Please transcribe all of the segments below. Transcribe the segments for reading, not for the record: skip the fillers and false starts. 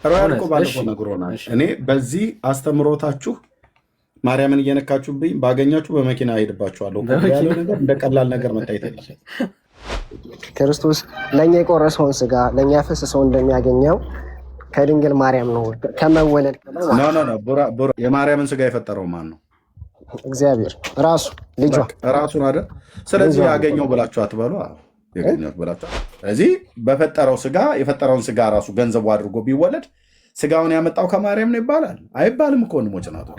ሮያል እኮ ባለፈው ነግሮናል። እኔ በዚህ አስተምሮታችሁ ማርያምን እየነካችሁብኝ ባገኛችሁ በመኪና ሄድባችኋለሁ ያለው ነገር እንደ ቀላል ነገር መታየት የለም። ክርስቶስ ለእኛ የቆረሰውን ስጋ ለእኛ ያፈሰሰውን እንደሚያገኘው ከድንግል ማርያም ነው ከመወለድ የማርያምን ስጋ የፈጠረው ማን ነው? እግዚአብሔር ራሱ ልጇ ራሱን አይደል? ስለዚህ ያገኘው ብላችሁ አትበሉ። ያገኘው ብላችሁ ስለዚህ በፈጠረው ስጋ የፈጠረውን ስጋ ራሱ ገንዘቡ አድርጎ ቢወለድ ስጋውን ያመጣው ከማርያም ነው ይባላል? አይባልም እኮ ወንድሞች ናቸው።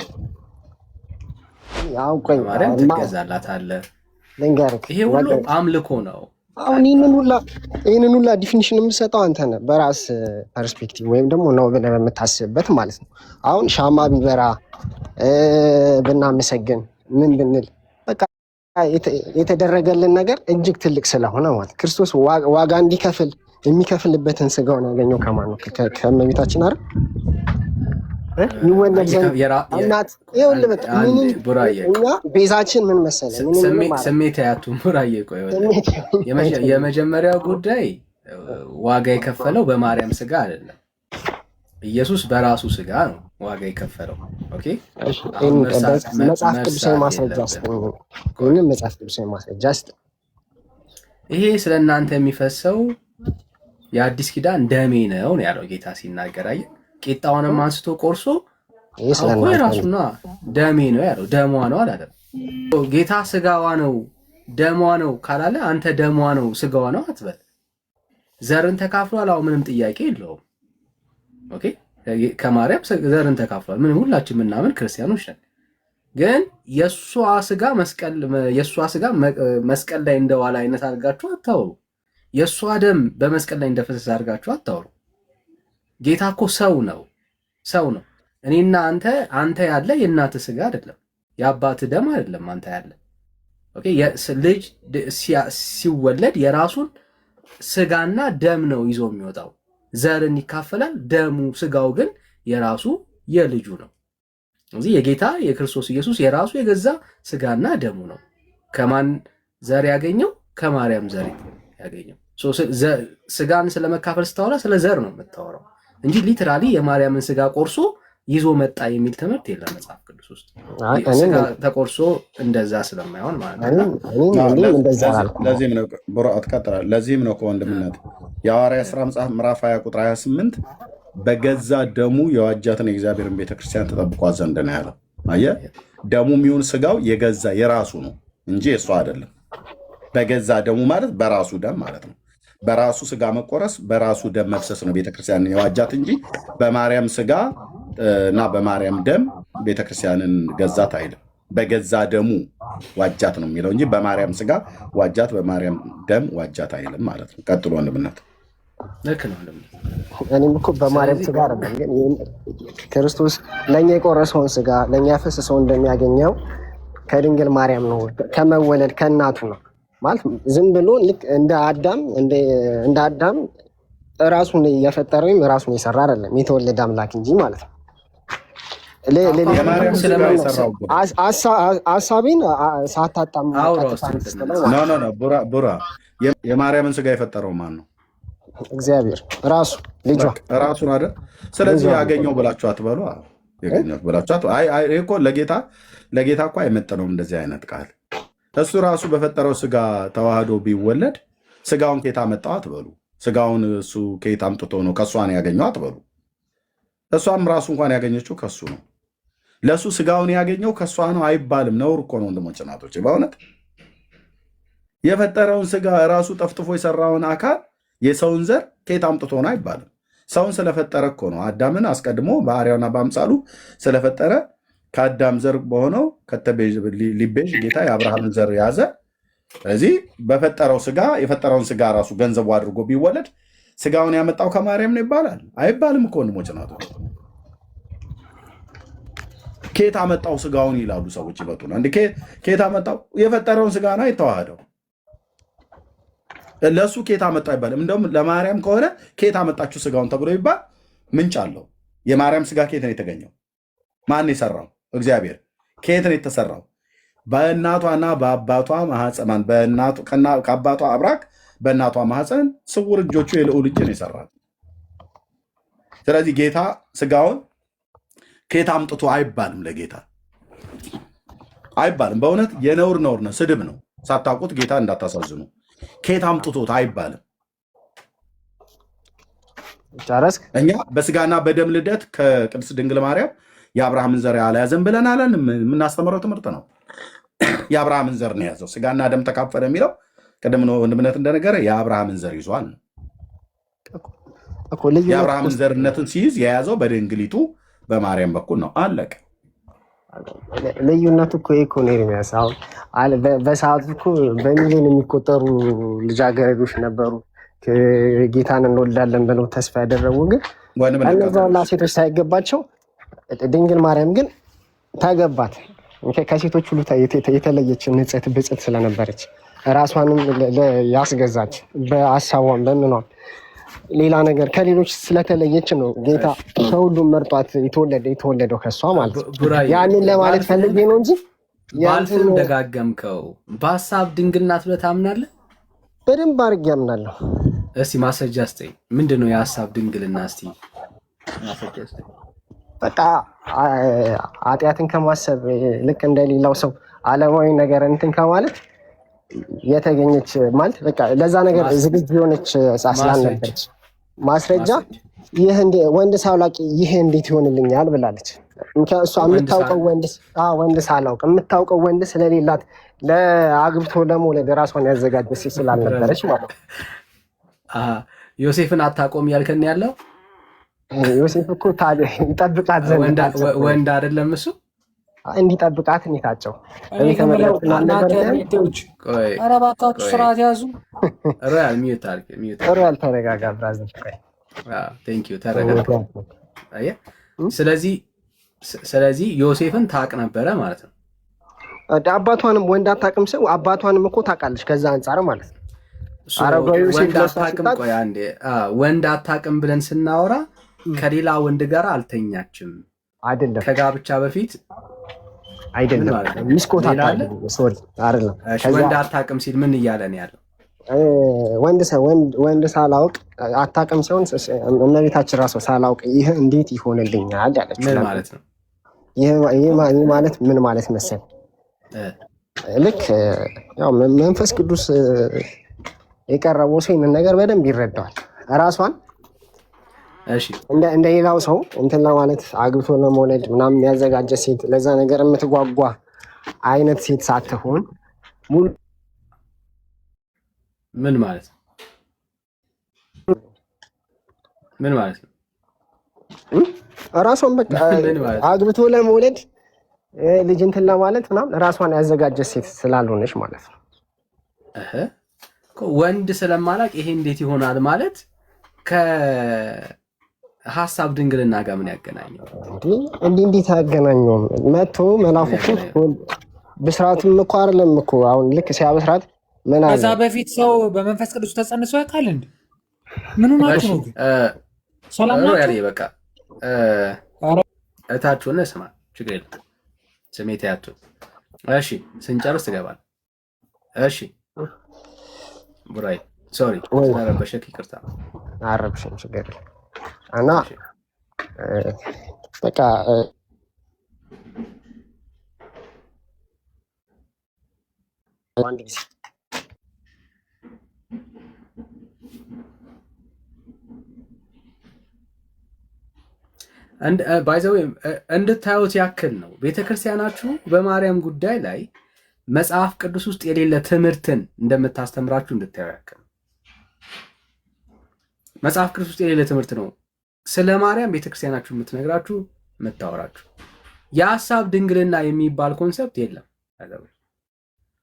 ያውቀኝ ማርያም ትገዛላታለህ። ይሄ ሁሉ አምልኮ ነው። አሁን ይህንን ሁላ ዲፊኒሽን የምሰጠው አንተ ነህ በራስ ፐርስፔክቲቭ ወይም ደግሞ ነው ብለህ በምታስብበት ማለት ነው። አሁን ሻማ ቢበራ ብናመሰግን ምን ብንል በቃ የተደረገልን ነገር እጅግ ትልቅ ስለሆነ ማለት ክርስቶስ ዋጋ እንዲከፍል የሚከፍልበትን ስጋውን ያገኘው ከማን ነው? ከእመቤታችን አይደል? ይወለድ ዘንድ እናት ይኸውልህ በቃ እኛ ቤዛችን ምን መሰለህ? ስሜት ያቱ ሙራዬ ቆይ የመጀመሪያው ጉዳይ ዋጋ የከፈለው በማርያም ስጋ አይደለም። ኢየሱስ በራሱ ስጋ ነው ዋጋ የከፈለው። ኦኬ መጽሐፍ ቅዱሳዊ ማስረጃ መጽሐፍ ቅዱሳዊ ማስረጃ ይሄ ስለእናንተ የሚፈሰው የአዲስ ኪዳን ደሜ ነው ያለው ጌታ ሲናገር አየህ። ቂጣውንም አንስቶ ቆርሶ የራሱና ደሜ ነው ያለው። ደሟ ነው አላለም ጌታ። ስጋዋ ነው ደሟ ነው ካላለ አንተ ደሟ ነው ስጋዋ ነው አትበል። ዘርን ተካፍሏል። አዎ ምንም ጥያቄ የለውም። ኦኬ ከማርያም ዘርን ተካፍሏል። ምንም ሁላችን የምናምን ክርስቲያኖች ነን። ግን የሷ ስጋ መስቀል ላይ እንደዋለ አይነት አድርጋችሁ አታውሩ። የሷ ደም በመስቀል ላይ እንደፈሰሰ አድርጋችሁ አታውሩ። ጌታ እኮ ሰው ነው። እኔና አንተ ያለ የእናት ስጋ አይደለም፣ የአባት ደም አይደለም። አንተ ያለ ኦኬ ልጅ ሲወለድ የራሱን ስጋና ደም ነው ይዞ የሚወጣው። ዘርን ይካፈላል። ደሙ ስጋው ግን የራሱ የልጁ ነው። ስለዚህ የጌታ የክርስቶስ ኢየሱስ የራሱ የገዛ ስጋና ደሙ ነው። ከማን ዘር ያገኘው? ከማርያም ዘር ያገኘው። ስጋን ስለመካፈል ስታወራ ስለ ዘር ነው የምታወራው እንጂ ሊትራሊ የማርያምን ስጋ ቆርሶ ይዞ መጣ የሚል ትምህርት የለም መጽሐፍ ቅዱስ ውስጥ። ስጋ ተቆርሶ እንደዛ ስለማይሆን ማለት ነው። ለዚህም ነው ከወንድምነት የሐዋርያት ሥራ መጽሐፍ ምዕራፍ 20 ቁጥር 28 በገዛ ደሙ የዋጃትን የእግዚአብሔርን ቤተክርስቲያን ተጠብቋት ዘንድ ነው ያለው። አየህ፣ ደሙ የሚሆን ስጋው የገዛ የራሱ ነው እንጂ የእሱ አይደለም። በገዛ ደሙ ማለት በራሱ ደም ማለት ነው። በራሱ ስጋ መቆረስ በራሱ ደም መፍሰስ ነው ቤተክርስቲያንን የዋጃት እንጂ በማርያም ስጋ እና በማርያም ደም ቤተክርስቲያንን ገዛት አይልም። በገዛ ደሙ ዋጃት ነው የሚለው እንጂ በማርያም ስጋ ዋጃት በማርያም ደም ዋጃት አይልም ማለት ነው። ቀጥሎ ወንድምነት ልክ ነው። እኔም እኮ በማርያም ስጋ አይደለም፣ ግን ክርስቶስ ለእኛ የቆረሰውን ስጋ ለእኛ ያፈሰሰውን እንደሚያገኘው ከድንግል ማርያም ነው ከመወለድ ከእናቱ ነው ማለት ዝም ብሎ ልክ እንደ አዳም ራሱን እየፈጠረ ወይም ራሱን የሰራ አይደለም፣ የተወለደ አምላክ እንጂ ማለት ነው። ሀሳቤን ሳታጣም ቡራ የማርያምን ስጋ የፈጠረው ማን ነው? እግዚአብሔር ራሱ ልጇ ራሱን አይደል? ስለዚህ ያገኘው ብላችሁ አትበሉ። ያገኘው ብላችሁ እኮ ለጌታ እኮ አይመጥነውም እንደዚህ አይነት ቃል። እሱ ራሱ በፈጠረው ስጋ ተዋህዶ ቢወለድ ስጋውን ከየት አመጣው አትበሉ። ስጋውን እሱ ከየት አምጥቶ ነው ከእሷ ነው ያገኘው አትበሉ። እሷም ራሱ እንኳን ያገኘችው ከሱ ነው። ለእሱ ስጋውን ያገኘው ከእሷ ነው አይባልም። ነውር እኮ ነው ወንድሞች እናቶች። በእውነት የፈጠረውን ስጋ ራሱ ጠፍጥፎ የሰራውን አካል የሰውን ዘር ከየት አምጥቶ ነው አይባልም። ሰውን ስለፈጠረ እኮ ነው። አዳምን አስቀድሞ በአርአያውና በአምሳሉ ስለፈጠረ ከአዳም ዘር በሆነው ሊቤዥ ጌታ የአብርሃምን ዘር ያዘ። ስለዚህ በፈጠረው ስጋ የፈጠረውን ስጋ ራሱ ገንዘቡ አድርጎ ቢወለድ ስጋውን ያመጣው ከማርያም ነው ይባላል? አይባልም እኮ ወንድሞች ናቸው። ከየት አመጣው ስጋውን ይላሉ ሰዎች ይበጡና እንዴ ከየት አመጣው? የፈጠረውን ስጋ ነው የተዋህደው። ለሱ ከየት አመጣው አይባልም። እንደውም ለማርያም ከሆነ ከየት አመጣችሁ ስጋውን ተብሎ ይባል ምንጭ አለው። የማርያም ስጋ ከየት ነው የተገኘው? ማን የሰራው? እግዚአብሔር። ከየት ነው የተሰራው? በእናቷና በአባቷ ማህፀን ከአባቷ አብራክ በእናቷ ማህፀን ስውር እጆቹ የልዑል እጅ ነው የሰራት። ስለዚህ ጌታ ስጋውን ከየት አምጥቶ አይባልም፣ ለጌታ አይባልም። በእውነት የነውር ነውር ነው፣ ስድብ ነው። ሳታውቁት ጌታ እንዳታሳዝኑ። ከየት አምጥቶት አይባልም። ጨረስክ? እኛ በስጋና በደም ልደት ከቅድስት ድንግል ማርያም የአብርሃምን ዘር አልያዘም ብለን አለን። የምናስተምረው ትምህርት ነው። የአብርሃምን ዘር ነው የያዘው። ስጋና ደም ተካፈለ የሚለው ቅድም ነው ወንድምነት እንደነገረ የአብርሃምን ዘር ይዟል። የአብርሃምን ዘርነትን ሲይዝ የያዘው በድንግሊቱ በማርያም በኩል ነው። አለቀ። ልዩነቱ እኮ እኮ ነው ኤርሚያስ። አሁን በሰዓቱ እኮ በሚሊዮን የሚቆጠሩ ልጃገረዶች ነበሩ ጌታን እንወልዳለን ብለው ተስፋ ያደረጉ፣ ግን እነዛና ሴቶች ሳይገባቸው ድንግል ማርያም ግን ተገባት። ከሴቶች ሁሉ የተለየች ንጽሕት ብጽዕት ስለነበረች ራሷንም ያስገዛች በሀሳቧን በምኗም ሌላ ነገር ከሌሎች ስለተለየች ነው ጌታ ከሁሉም መርጧት የተወለደው ከሷ ማለት ነው። ያንን ለማለት ፈልጌ ነው እንጂ ባልፍን ደጋገምከው። በሀሳብ ድንግል ናት ብለህ ታምናለህ? በደንብ አድርጌ አምናለሁ። እስቲ ማስረጃ ስጠኝ። ምንድን ነው የሀሳብ ድንግልና? እስቲ ማስረጃ ስጠኝ። በቃ ኃጢአትን ከማሰብ ልክ እንደሌላው ሰው ዓለማዊ ነገር እንትን ከማለት የተገኘች ማለት በቃ ለዛ ነገር ዝግጁ የሆነች ስላልነበረች ማስረጃ ይህ ወንድ ሳላውቅ ይህ እንዴት ይሆንልኛል ብላለች። እሷ የምታውቀው ወንድ ሳላውቅ የምታውቀው ወንድ ስለሌላት ለአግብቶ ለመውለድ ራሷን ያዘጋጀች ስላልነበረች ማለት ነው። ዮሴፍን አታቆም ያልከን ያለው ዮሴፍ እኮ ይጠብቃት ዘንድ ወንድ አይደለም እሱ እንዲጠብቃት ኔታቸው ኧረ እባካችሁ ስርዓት ያዙ። ሮያል ተረጋጋ ብራዘር። ስለዚህ ዮሴፍን ታቅ ነበረ ማለት ነው። አባቷንም ወንድ አታቅም ሰው አባቷንም እኮ ታውቃለች። ከዛ አንጻር ማለት ነው ወንድ አታቅም ብለን ስናወራ ከሌላ ወንድ ጋር አልተኛችም አይደለም፣ ከጋብቻ በፊት አይደለም። ሚስኮት አይደለም። ወንድ አታቅም ሲል ምን እያለ ነው ያለው? ወንድ ሳላውቅ አታቅም ሲሆን እመቤታችን ራሷ ሳላውቅ ይህ እንዴት ይሆንልኛል ያለች ምን ማለት ነው? ይህ ማለት ምን ማለት መሰል ልክ ያው መንፈስ ቅዱስ የቀረበው ሰው ይህንን ነገር በደንብ ይረዳዋል። ራሷን እንደ ሌላው ሰው እንትን ለማለት አግብቶ ለመውለድ ምናምን የሚያዘጋጀ ሴት ለዛ ነገር የምትጓጓ አይነት ሴት ሳትሆን ሙሉ ምን ማለት ነው? ራሷን በቃ አግብቶ ለመውለድ ልጅ እንትን ለማለት ምናምን ራሷን ያዘጋጀ ሴት ስላልሆነች ማለት ነው። ወንድ ስለማላቅ ይሄ እንዴት ይሆናል ማለት ከሀሳብ ድንግልና ጋር ምን ያገናኘው? እንዴት አያገናኘውም? መጥቶ መላኩ ብስራትም እኮ አይደለም እኮ አሁን ልክ ሲያበስራት ምን አለ? ከዛ በፊት ሰው በመንፈስ ቅዱስ ተጸንሶ ያውቃል እንዴ? ምን ሆናችሁ ነው? ሰላም ናችሁ? በቃ እታችሁን ስማ፣ ችግር የለም ስሜት ያቱ። እሺ ስንጨርስ ትገባል። እሺ ቡራይ ሶሪ ስለረበሸክ ይቅርታ። አረብሽም ችግር የለም እና በቃ አንድ ጊዜ ባይዘው እንድታዩት ያክል ነው። ቤተክርስቲያናችሁ በማርያም ጉዳይ ላይ መጽሐፍ ቅዱስ ውስጥ የሌለ ትምህርትን እንደምታስተምራችሁ እንድታዩ ያክል መጽሐፍ ቅዱስ ውስጥ የሌለ ትምህርት ነው ስለ ማርያም ቤተክርስቲያናችሁ የምትነግራችሁ የምታወራችሁ። የሀሳብ ድንግልና የሚባል ኮንሰፕት የለም።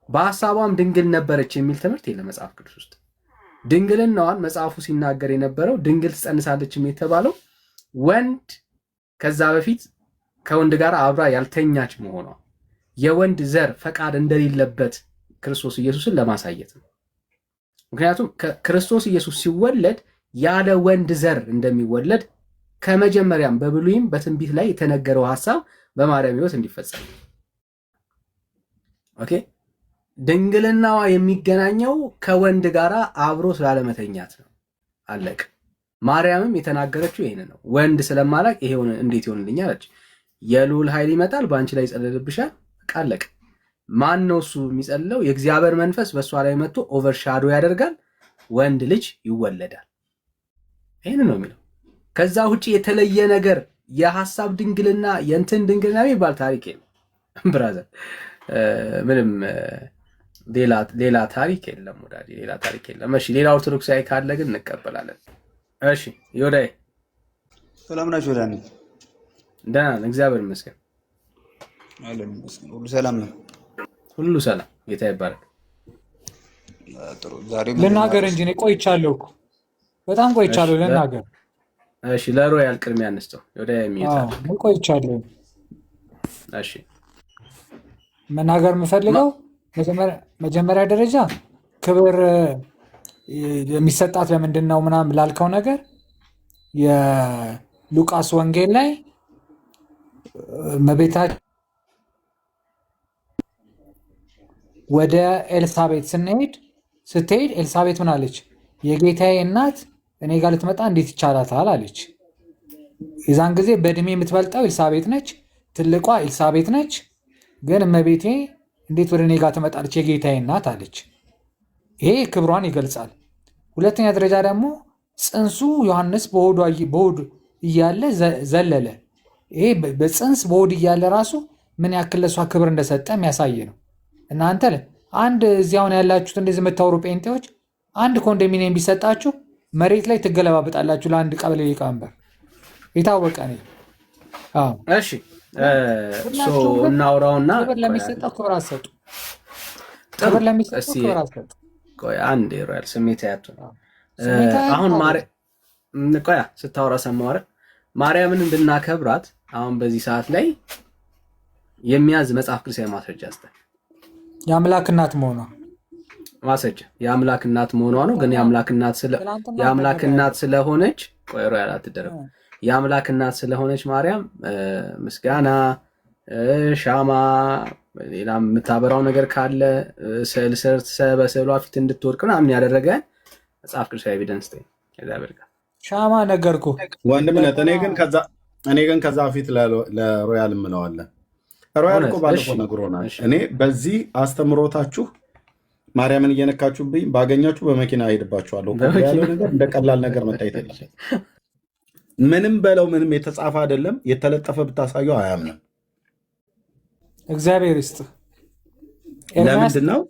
በሀሳቧም ድንግል ነበረች የሚል ትምህርት የለም መጽሐፍ ቅዱስ ውስጥ። ድንግልናዋን መጽሐፉ ሲናገር የነበረው ድንግል ትጸንሳለች የተባለው ወንድ ከዛ በፊት ከወንድ ጋር አብራ ያልተኛች መሆኗ የወንድ ዘር ፈቃድ እንደሌለበት ክርስቶስ ኢየሱስን ለማሳየት ነው። ምክንያቱም ክርስቶስ ኢየሱስ ሲወለድ ያለ ወንድ ዘር እንደሚወለድ ከመጀመሪያም በብሉይም በትንቢት ላይ የተነገረው ሐሳብ በማርያም ሕይወት እንዲፈጸም። ኦኬ ድንግልናዋ የሚገናኘው ከወንድ ጋር አብሮ ስላለመተኛት ነው። አለቅ ማርያምም የተናገረችው ይሄን ነው። ወንድ ስለማላቅ ይሄ እንዴት ይሆንልኛል አለች። የልዑል ኃይል ይመጣል፣ በአንቺ ላይ ይጸልልብሻል። ቃለቅ ማን ነው እሱ የሚጸልለው? የእግዚአብሔር መንፈስ በእሷ ላይ መጥቶ ኦቨርሻዶ ያደርጋል፣ ወንድ ልጅ ይወለዳል። ይህን ነው የሚለው። ከዛ ውጭ የተለየ ነገር የሐሳብ ድንግልና የእንትን ድንግልና የሚባል ታሪክ የለም ብራዘር። ምንም ሌላ ታሪክ የለም ወዳጅ፣ ሌላ ታሪክ የለም። እሺ ሌላ ኦርቶዶክሳዊ ካለ ግን እንቀበላለን። እሺ ዮዳይ ሰላም ናችሁ? ዳኒ ደህና ነን፣ እግዚአብሔር ይመስገን። ሁሉ ሰላም ነው? ሁሉ ሰላም፣ ጌታ ይባረክ። ልናገር እንጂ እኔ ቆይቻለሁ እኮ በጣም ቆይቻለሁ። ልናገር። እሺ ለሮያል ቅድሚያ አንስተው ዮዳይ የሚይዛል ቆይቻለሁ። እሺ መናገር የምፈልገው መጀመሪያ ደረጃ ክብር የሚሰጣት ለምንድን ነው ምናምን ላልከው ነገር የሉቃስ ወንጌል ላይ እመቤታችን ወደ ኤልሳቤጥ ስትሄድ ኤልሳቤጥ ምን አለች? የጌታዬ እናት እኔ ጋር ልትመጣ እንዴት ይቻላታል አለች። የዛን ጊዜ በእድሜ የምትበልጠው ኤልሳቤጥ ነች፣ ትልቋ ኤልሳቤጥ ነች። ግን እመቤቴ እንዴት ወደ እኔ ጋር ትመጣለች? የጌታዬ እናት አለች። ይሄ ክብሯን ይገልጻል። ሁለተኛ ደረጃ ደግሞ ፅንሱ ዮሐንስ በሆድ እያለ ዘለለ። ይሄ በፅንስ በሆድ እያለ ራሱ ምን ያክል ለእሷ ክብር እንደሰጠ የሚያሳይ ነው። እናንተ አንድ እዚያውን ያላችሁት እንደዚህ የምታወሩ ጴንጤዎች አንድ ኮንዶሚኒየም ቢሰጣችሁ መሬት ላይ ትገለባበጣላችሁ ለአንድ ቀበሌ ሊቀመንበር። የታወቀ ነው። እሺ እናውራውና ክብር ለሚሰጠው ክብር አትሰጡ። ክብር ለሚሰጠው ክብር አትሰጡ። አንድ ሮያል ስሜት ያቱ አሁን ስታወራ ሰማረ ማርያምን እንድናከብራት አሁን በዚህ ሰዓት ላይ የሚያዝ መጽሐፍ ቅዱሳዊ ማስረጃ አስተ የአምላክ እናት መሆኗ ማስረጃ የአምላክ እናት መሆኗ ነው። ግን የአምላክ እናት ስለሆነች ሮያል አትደረግ የአምላክ እናት ስለሆነች ማርያም ምስጋና ሻማ ሌላ የምታበራው ነገር ካለ ስዕል ሰርተ በስዕሏ ፊት እንድትወድቅ ምናምን ያደረገ መጽሐፍ ቅዱሳዊ ኤቪደንስ ነው። ሻማ ነገርኩ ወንድምነት። እኔ ግን ከዛ በፊት ለሮያል እምለዋለን። ሮያል እኮ ባለፈው ነግሮናል። እኔ በዚህ አስተምሮታችሁ ማርያምን እየነካችሁብኝ ባገኛችሁ በመኪና ሄድባችኋለሁ ያለው ነገር እንደ ቀላል ነገር መታየት የለም። ምንም በለው ምንም የተጻፈ አይደለም። የተለጠፈ ብታሳየው አያምንም። እግዚአብሔር ይስጥ። ለምንድን ነው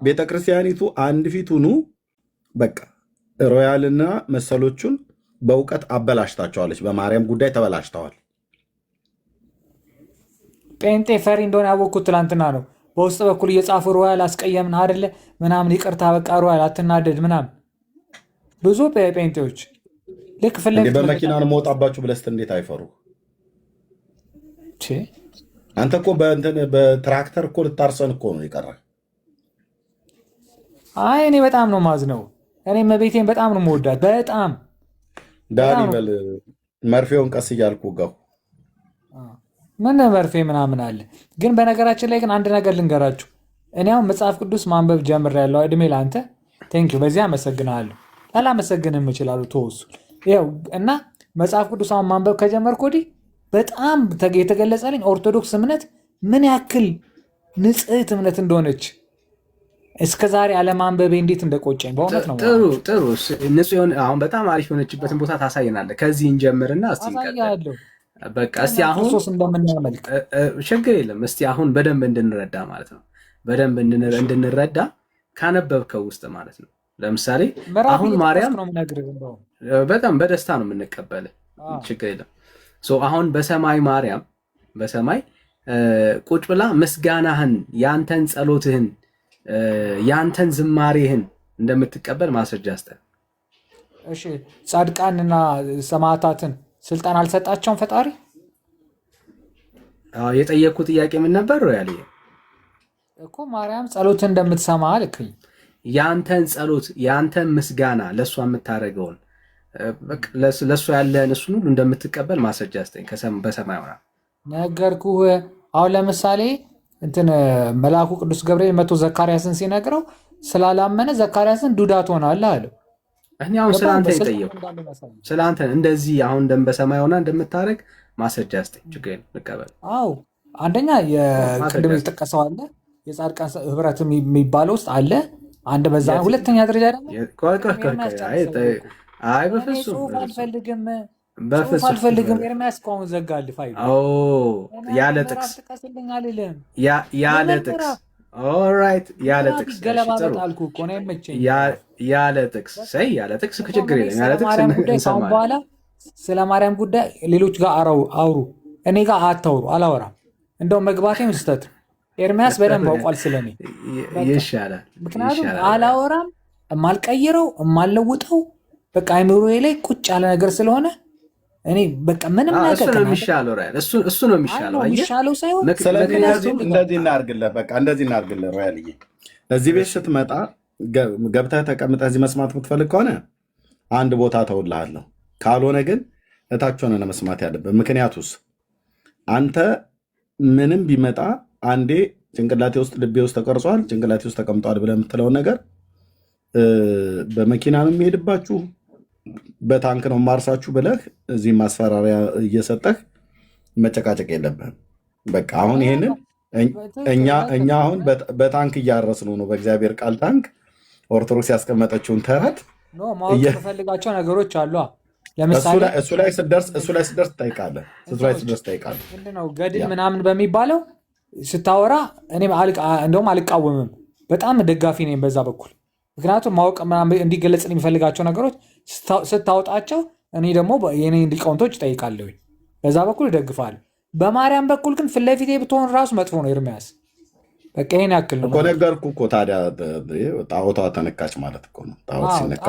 ቤተክርስቲያኒቱ አንድ ፊት ሁኑ። በቃ ሮያልና መሰሎቹን በእውቀት አበላሽታቸዋለች። በማርያም ጉዳይ ተበላሽተዋል። ጴንጤ ፈሪ እንደሆነ ያወቅኩት ትላንትና ነው። በውስጥ በኩል እየጻፉ ሮያል አስቀየምን አይደለ ምናምን ይቅርታ በቃ ሮያል አትናደድ ምናምን ብዙ ጴንጤዎች ልክ ፍለፊት በመኪና ነው መውጣባችሁ ብለስት እንዴት አይፈሩ? አንተ እኮ በትራክተር እኮ ልታርሰን እኮ ነው የቀረ። አይ እኔ በጣም ነው ማዝነው። እኔ መቤቴን በጣም ነው መወዳት። በጣም ዳኒ በል መርፌውን ቀስ እያልኩ ጋው ምን መርፌ ምናምን አለ። ግን በነገራችን ላይ ግን አንድ ነገር ልንገራችሁ። እኔ አሁን መጽሐፍ ቅዱስ ማንበብ ጀምሬያለሁ። እድሜ ለአንተ ቴንኪው። በዚህ አመሰግናለሁ። አላመሰግንም ይችላሉ ተወሱ ይኸው እና መጽሐፍ ቅዱስ አሁን ማንበብ ከጀመርኩ ወዲህ በጣም የተገለጸልኝ ኦርቶዶክስ እምነት ምን ያክል ንጽሕት እምነት እንደሆነች እስከ ዛሬ አለማንበቤ እንዴት እንደቆጨኝ በእውነት ነው። ጥሩ ንጹህ አሁን በጣም አሪፍ የሆነችበትን ቦታ ታሳየናለህ። ከዚህ እንጀምርና እስቲ አሳያለሁ። በቃ እስቲ አሁን ክርስቶስ እንደምናመልክ ችግር የለም። እስቲ አሁን በደንብ እንድንረዳ ማለት ነው። በደንብ እንድንረዳ ካነበብከው ውስጥ ማለት ነው። ለምሳሌ አሁን ማርያም በጣም በደስታ ነው የምንቀበል። ችግር የለም። አሁን በሰማይ ማርያም በሰማይ ቁጭ ብላ ምስጋናህን ያንተን ጸሎትህን ያንተን ዝማሬህን እንደምትቀበል ማስረጃ አስጠን። እሺ ጻድቃንና ሰማዕታትን ስልጣን አልሰጣቸውም ፈጣሪ? የጠየቅኩ ጥያቄ ምን ነበር ያለ እኮ ማርያም ጸሎትን እንደምትሰማ አልክኝ። ያንተን ጸሎት ያንተን ምስጋና ለእሷ የምታደርገውን ለእሷ ያለህን እሱን ሁሉ እንደምትቀበል ማስረጃ አስጠኝ። በሰማይ ሆና ነገርኩህ። አሁን ለምሳሌ እንትን መልአኩ ቅዱስ ገብርኤል መቶ ዘካርያስን ሲነግረው ስላላመነ ዘካርያስን ዱዳ ትሆናለህ አለው። እኔ አሁን ስለአንተ የጠየቁ ስለአንተ እንደዚህ አሁን በሰማይ ሆና እንደምታደርግ ማስረጃ ስጠኝ። ችግር የለም ልቀበል። አዎ አንደኛ የቅድም የተጠቀሰው አለ የጻድቃን ህብረት የሚባለው ውስጥ አለ አንድ በዛ። ሁለተኛ ደረጃ ደግሞ አይ በፍጹም አልፈልግም ኤርሚያስ ከሆነ ዘጋል ፋይል ያለ ጥቅስ ያለ ጥቅስ ኦልራይት ያለ ጥቅስ ገለባበጥ አልኩ እኮ ነው የመቸኝ። ያለ ጥቅስ ሰይ ያለ ጥቅስ ችግር የለም። ያለ ጥቅስ እንሰማለን። በኋላ ስለ ማርያም ጉዳይ ሌሎች ጋር አውሩ፣ እኔ ጋር አታውሩ። አላወራም። እንደውም መግባቴም ስህተት ኤርሚያስ በደንብ አውቋል ስለኔ ይሻላል። ምክንያቱም አላወራም፣ የማልቀይረው የማልለውጠው በቃ አይምሮዬ ላይ ቁጭ ያለ ነገር ስለሆነ እኔ በቃ ምንም ነገር እሱ ነው የሚሻለው። እሱ ነው የሚሻለው ሳይሆን እንደዚህ እናድርግልህ፣ በቃ እንደዚህ እናድርግልህ። ሮያልዬ እዚህ ቤት ስትመጣ ገብተህ ተቀምጠህ እዚህ መስማት የምትፈልግ ከሆነ አንድ ቦታ ተውልሃለሁ። ካልሆነ ግን እታች ሆነህ ነው መስማት ያለብህ። ምክንያቱስ አንተ ምንም ቢመጣ አንዴ ጭንቅላቴ ውስጥ ልቤ ውስጥ ተቀርጿል፣ ጭንቅላቴ ውስጥ ተቀምጧል ብለህ የምትለውን ነገር በመኪና ነው የሚሄድባችሁ በታንክ ነው ማርሳችሁ ብለህ እዚህ ማስፈራሪያ እየሰጠህ መጨቃጨቅ የለብህም። በቃ አሁን ይሄንን እኛ አሁን በታንክ እያረስነው ነው። በእግዚአብሔር ቃል ታንክ ኦርቶዶክስ ያስቀመጠችውን ተረት ማወቅ የምፈልጋቸው ነገሮች አሉ። ለምሳሌ እሱ ላይ ስደርስ ትጠይቃለህ። ምንድነው ገድል ምናምን በሚባለው ስታወራ እኔ እንደውም አልቃወምም፣ በጣም ደጋፊ ነኝ በዛ በኩል። ምክንያቱም ማወቅ እንዲገለጽ የሚፈልጋቸው ነገሮች ስታወጣቸው እኔ ደግሞ የኔ ሊቃውንቶች እጠይቃለሁ፣ በዛ በኩል ይደግፋሉ። በማርያም በኩል ግን ፊት ለፊቴ ብትሆን ራሱ መጥፎ ነው ኤርሚያስ። በቃ ይሄን ያክል ነው እኮ ነገርኩህ እኮ። ታዲያ ጣዖቷ ተነካች ማለት እኮ ነው። ጣዖት ሲነካ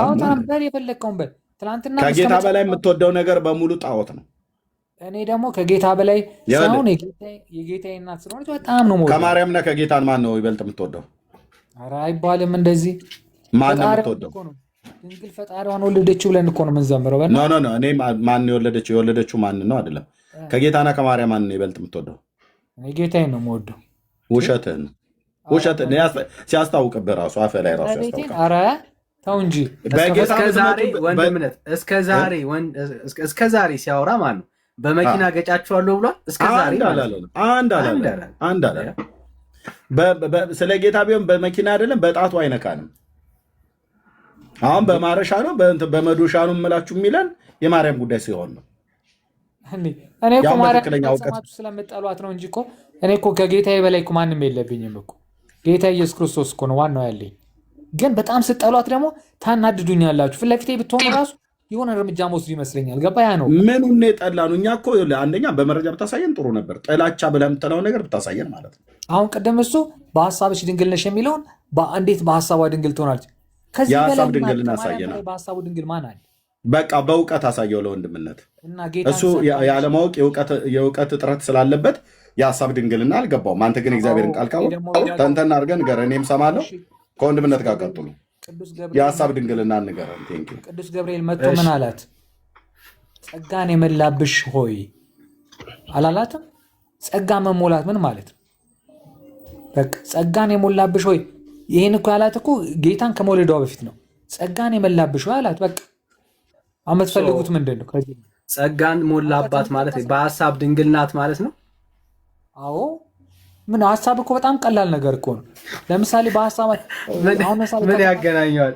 የፈለግከውን በል። ትናንትና ከጌታ በላይ የምትወደው ነገር በሙሉ ጣዖት ነው። እኔ ደግሞ ከጌታ በላይ ሳይሆን የጌታ እናት ስለሆነች በጣም ነው የምወደው። ከማርያምና ከጌታን ማን ነው ይበልጥ የምትወደው? ኧረ አይባልም እንደዚህ። ማን ነው የምትወደው? ድንግል ፈጣሪዋን ወለደችው ብለን እኮ ነው የምንዘምረው። ኖ እኔ ማን የወለደችው ማን ነው አይደለም። ከጌታና ከማርያም ማን ነው ይበልጥ የምትወደው? እኔ ጌታዬን ነው የምወደው። ውሸትህን ሲያስታውቅብህ ራሱ አፈ ላይ ራሱ ያስታውቃል። ኧረ ተው እንጂ እስከ ዛሬ ሲያወራ ማን ነው በመኪና ገጫችኋለሁ ብሏል? አንድ አላለ። ስለ ጌታ ቢሆን በመኪና አይደለም በጣቱ አይነካንም። አሁን በማረሻ ነው በመዶሻ ነው የምላችሁ የሚለን የማርያም ጉዳይ ሲሆን ነው። እኔ እኮ ማርያም ስለምጠሏት ነው እንጂ እኮ እኔ እኮ ከጌታዬ በላይ እኮ ማንም የለብኝም እኮ። ጌታ ኢየሱስ ክርስቶስ እኮ ነው ዋናው ያለኝ። ግን በጣም ስጠሏት ደግሞ ታናድዱኛላችሁ። ፊት ለፊቴ ብትሆኑ ራሱ የሆነ እርምጃ መውሰድ ይመስለኛል። ገባ? ያ ነው ምኑን የጠላኑ። እኛ እኮ አንደኛ በመረጃ ብታሳየን ጥሩ ነበር። ጥላቻ ብለህ የምትለው ነገር ብታሳየን ማለት ነው። አሁን ቅድም እሱ በሀሳብሽ ድንግል ነሽ የሚለውን እንዴት በሀሳቧ ድንግል ትሆናለች? የሀሳብ ድንግልን አሳየናል። በሀሳቡ ድንግል ማን አለ? በቃ በእውቀት አሳየው ለወንድምነት። እሱ ያለማወቅ የእውቀት እጥረት ስላለበት የሀሳብ ድንግልና አልገባውም። አንተ ግን እግዚአብሔርን ቃል ካወቅ ተንተን አድርገን ንገረን፣ እኔም እሰማለሁ። ከወንድምነት ጋር ቀጥሉ። የሀሳብ ድንግልና እንገረን። ቅዱስ ገብርኤል መጥቶ ምን አላት? ጸጋን የመላብሽ ሆይ አላላትም? ጸጋ መሞላት ምን ማለት ነው? በቃ ጸጋን የሞላብሽ ሆይ። ይህን እኮ ያላት እኮ ጌታን ከመውለዷ በፊት ነው። ጸጋን የመላብሽ ሆይ አላት። በቃ የምትፈልጉት ምንድን ነው? ጸጋን ሞላባት ማለት በሀሳብ ድንግል ናት ማለት ነው። አዎ ምን ሀሳብ እኮ በጣም ቀላል ነገር እኮ ነው። ለምሳሌ በሀሳብ ምን ያገናኘዋል?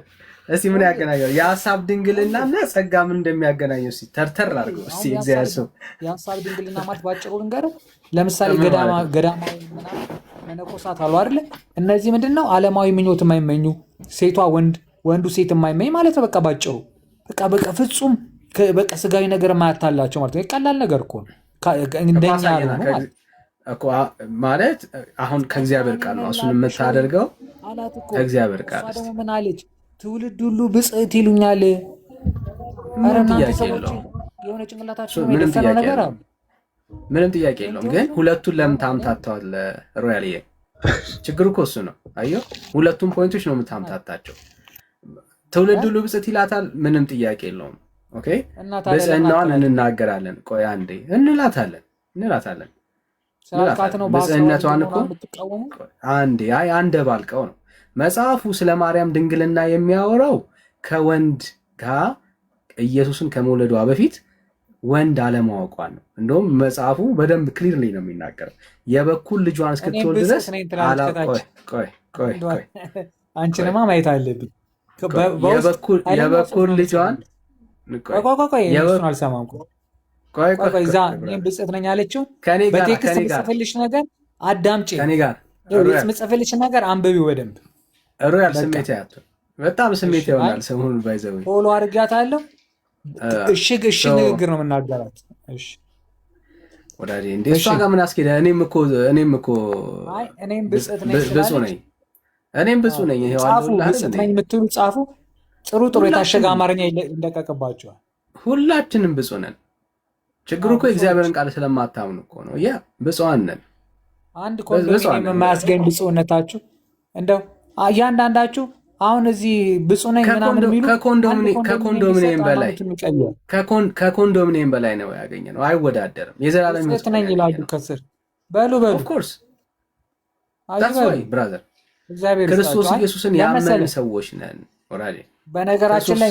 እስቲ ምን ያገናኘዋል? የሀሳብ ድንግልና እና ጸጋ ምን እንደሚያገናኘው እስቲ ተርተር አድርገው እስቲ። እግዚአብሔር ሰው የሀሳብ ድንግልና ማለት ባጭሩ ልንገርህ። ለምሳሌ ገዳማዊ መነኮሳት አሉ አይደለ? እነዚህ ምንድን ነው ዓለማዊ ምኞት የማይመኙ ሴቷ ወንዱ ሴት የማይመኝ ማለት ነው። በቃ ባጭሩ በቃ ፍጹም በቃ ስጋዊ ነገር የማያታላቸው ማለት ነው። ቀላል ነገር እኮ ነው። እንደኛ ማለት አሁን ከእግዚአብሔር ቃል ነው እሱን የምታደርገው። ከእግዚአብሔር ቃል ምን አለች? ትውልድ ሁሉ ብጽዕት ይሉኛል። ምንም ጥያቄ የለውም። የሆነ ጭንቅላታቸው የደፈነው ነገር አለ። ምንም ጥያቄ የለውም። ግን ሁለቱን ለምን ታምታተዋለህ? ሮያልዬ ችግሩ እኮ እሱ ነው። አየሁ፣ ሁለቱም ፖይንቶች ነው የምታምታታቸው። ትውልድ ሁሉ ብጽዕት ይላታል። ምንም ጥያቄ የለውም። ኦኬ፣ ብጽዕናዋን እንናገራለን። ቆይ አንዴ እንላታለን ብጽዕነቷን እኮ አንዴ አንደ ባልቀው ነው መጽሐፉ ስለ ማርያም ድንግልና የሚያወራው ከወንድ ኢየሱስን ከመውለዷ በፊት ወንድ አለማወቋን ነው። እንደውም መጽሐፉ በደንብ ክሊርሊ ነው የሚናገረው። የበኩር ልጇን እስክትወልድ ድረስ አንቺንማ ማየት አለብኝ። የበኩር ልጇን አልሰማም። ብጽዕት ነኝ አለችው። በቴክስት ምጽፍልሽ ነገር አዳምጪ፣ ምጽፍልሽ ነገር አንብቢው በደንብ። ሮያል ስሜት ያቱ በጣም ስሜት ይሆናል። ሰሞኑን ባይዘው ፎሎ አድርጋታለሁ። እሺ ንግግር ነው የምናገራት። እሺ ወዳጄ እንዴ እሷ ጋር ምን አስኬደ? እኔም እኮ ብጽዕት ነኝ እኔም ብፁዕ ነኝ። ይሄው ብጽዕት ነኝ የምትሉ ጻፉ። ጥሩ የታሸገ አማርኛ ይለቀቅባቸዋል። ሁላችንም ብፁዕ ነን። ችግሩ እኮ የእግዚአብሔርን ቃል ስለማታምኑ እኮ ነው። ብፁዓን ነን። አንድ ኮንዶሚኒየም የማያስገኝ ብፁዕነታችሁ እንደው እያንዳንዳችሁ አሁን እዚህ ብፁዕ ነኝ ምናምን የሚሉ ከኮንዶሚኒየም በላይ ነው ያገኘነው። አይወዳደርም። የዘላለም ብጽዕት ነኝ ይላሉ ከስር። በሉ ኦፍኮርስ ብራዘር ክርስቶስ ኢየሱስን ያመን ሰዎች ነን። በነገራችን ላይ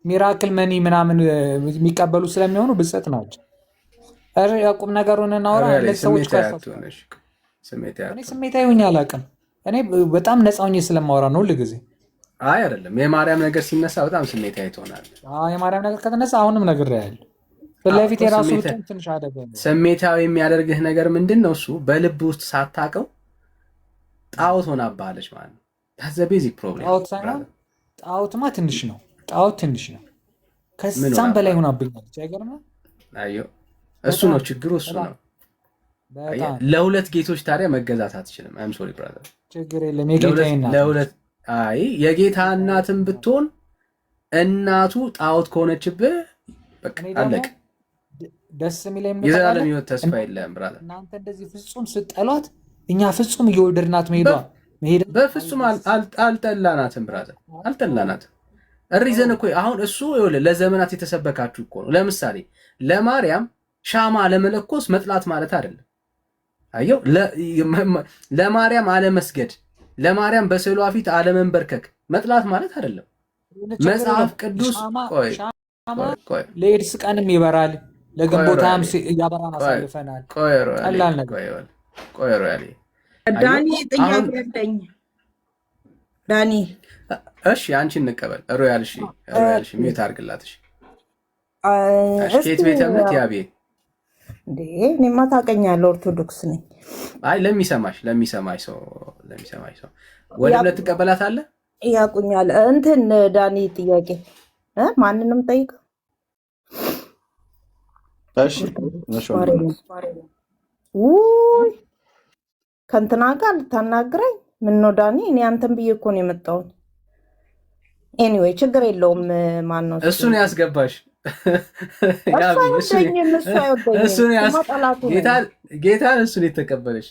ሚራክል መኒ ምናምን የሚቀበሉ ስለሚሆኑ ብጽዕት ናቸው። ቁም ነገሩን እናወራ። ለሰዎች ስሜታዊ ሆኜ አላውቅም። እኔ በጣም ነፃ ሆኜ ስለማወራ ነው ሁል ጊዜ። አይ አይደለም፣ የማርያም ነገር ሲነሳ በጣም ስሜታዊ ትሆናለህ። የማርያም ነገር ከተነሳ አሁንም ነግሬሃለሁ። ፊት ለፊት የራሱ ትንሽ አደገ። ስሜታዊ የሚያደርግህ ነገር ምንድን ነው? እሱ በልብ ውስጥ ሳታውቀው ጣዖት ሆናብሃለች ማለት ነው። ታዘ ቤዚክ ፕሮብሌም። ጣዖትማ ትንሽ ነው። ጣዖት ትንሽ ነው። ከዛም በላይ ሆናብኛለች። አይገርምም? አዮ እሱ ነው ችግሩ። እሱ ነው። ለሁለት ጌቶች ታዲያ መገዛት አትችልም። አይም ሶሪ ብራዘር፣ ችግር የለም። የጌታዬ እናት ለሁለት የጌታ እናትም ብትሆን እናቱ ጣዖት ከሆነችብህ በቃ አለቅ። ደስ የሚለኝ የዘላለም ሕይወት ተስፋ የለም ብራዘር። እናንተ እንደዚህ ፍጹም ስጠሏት፣ እኛ ፍጹም እየወደድናት መሄዷ በፍጹም አልጠላናትም ብራዘር፣ አልጠላናትም። ሪዘን እኮ አሁን እሱ ይኸውልህ ለዘመናት የተሰበካችሁ እኮ ነው። ለምሳሌ ለማርያም ሻማ ለመለኮስ መጥላት ማለት አይደለም። አየው፣ ለማርያም አለመስገድ፣ ለማርያም በስዕሏ ፊት አለመንበርከክ መጥላት ማለት አይደለም። መጽሐፍ ቅዱስ ለኤድስ ቀንም ይበራል፣ ለግንቦታም እያበራን አሳልፈናል። ቀላል ነገር። ዳኒ ጥያቄ አለኝ። ዳኒ እሺ፣ አንቺ እንቀበል። ሮያል እሺ፣ ሚዩት አድርግላት። እሺ፣ ከየት ቤተ እምነት ያቤ እንዴ? እኔማ ታውቀኛለህ፣ ኦርቶዶክስ ነኝ። አይ ለሚሰማሽ ሰው ወደ እምነት ትቀበላታለህ? ያቁኛል። እንትን ዳኒ ጥያቄ ማንንም ጠይቅ። እሺ ውይ ከእንትና ጋር ልታናግረኝ? ምን ነው ዳኒ? እኔ አንተን ብዬ እኮ ነው የመጣሁት። ኤኒዌይ ችግር የለውም። ማን ነው እሱን ያስገባሽ? ጌታን እሱን የተቀበለሽ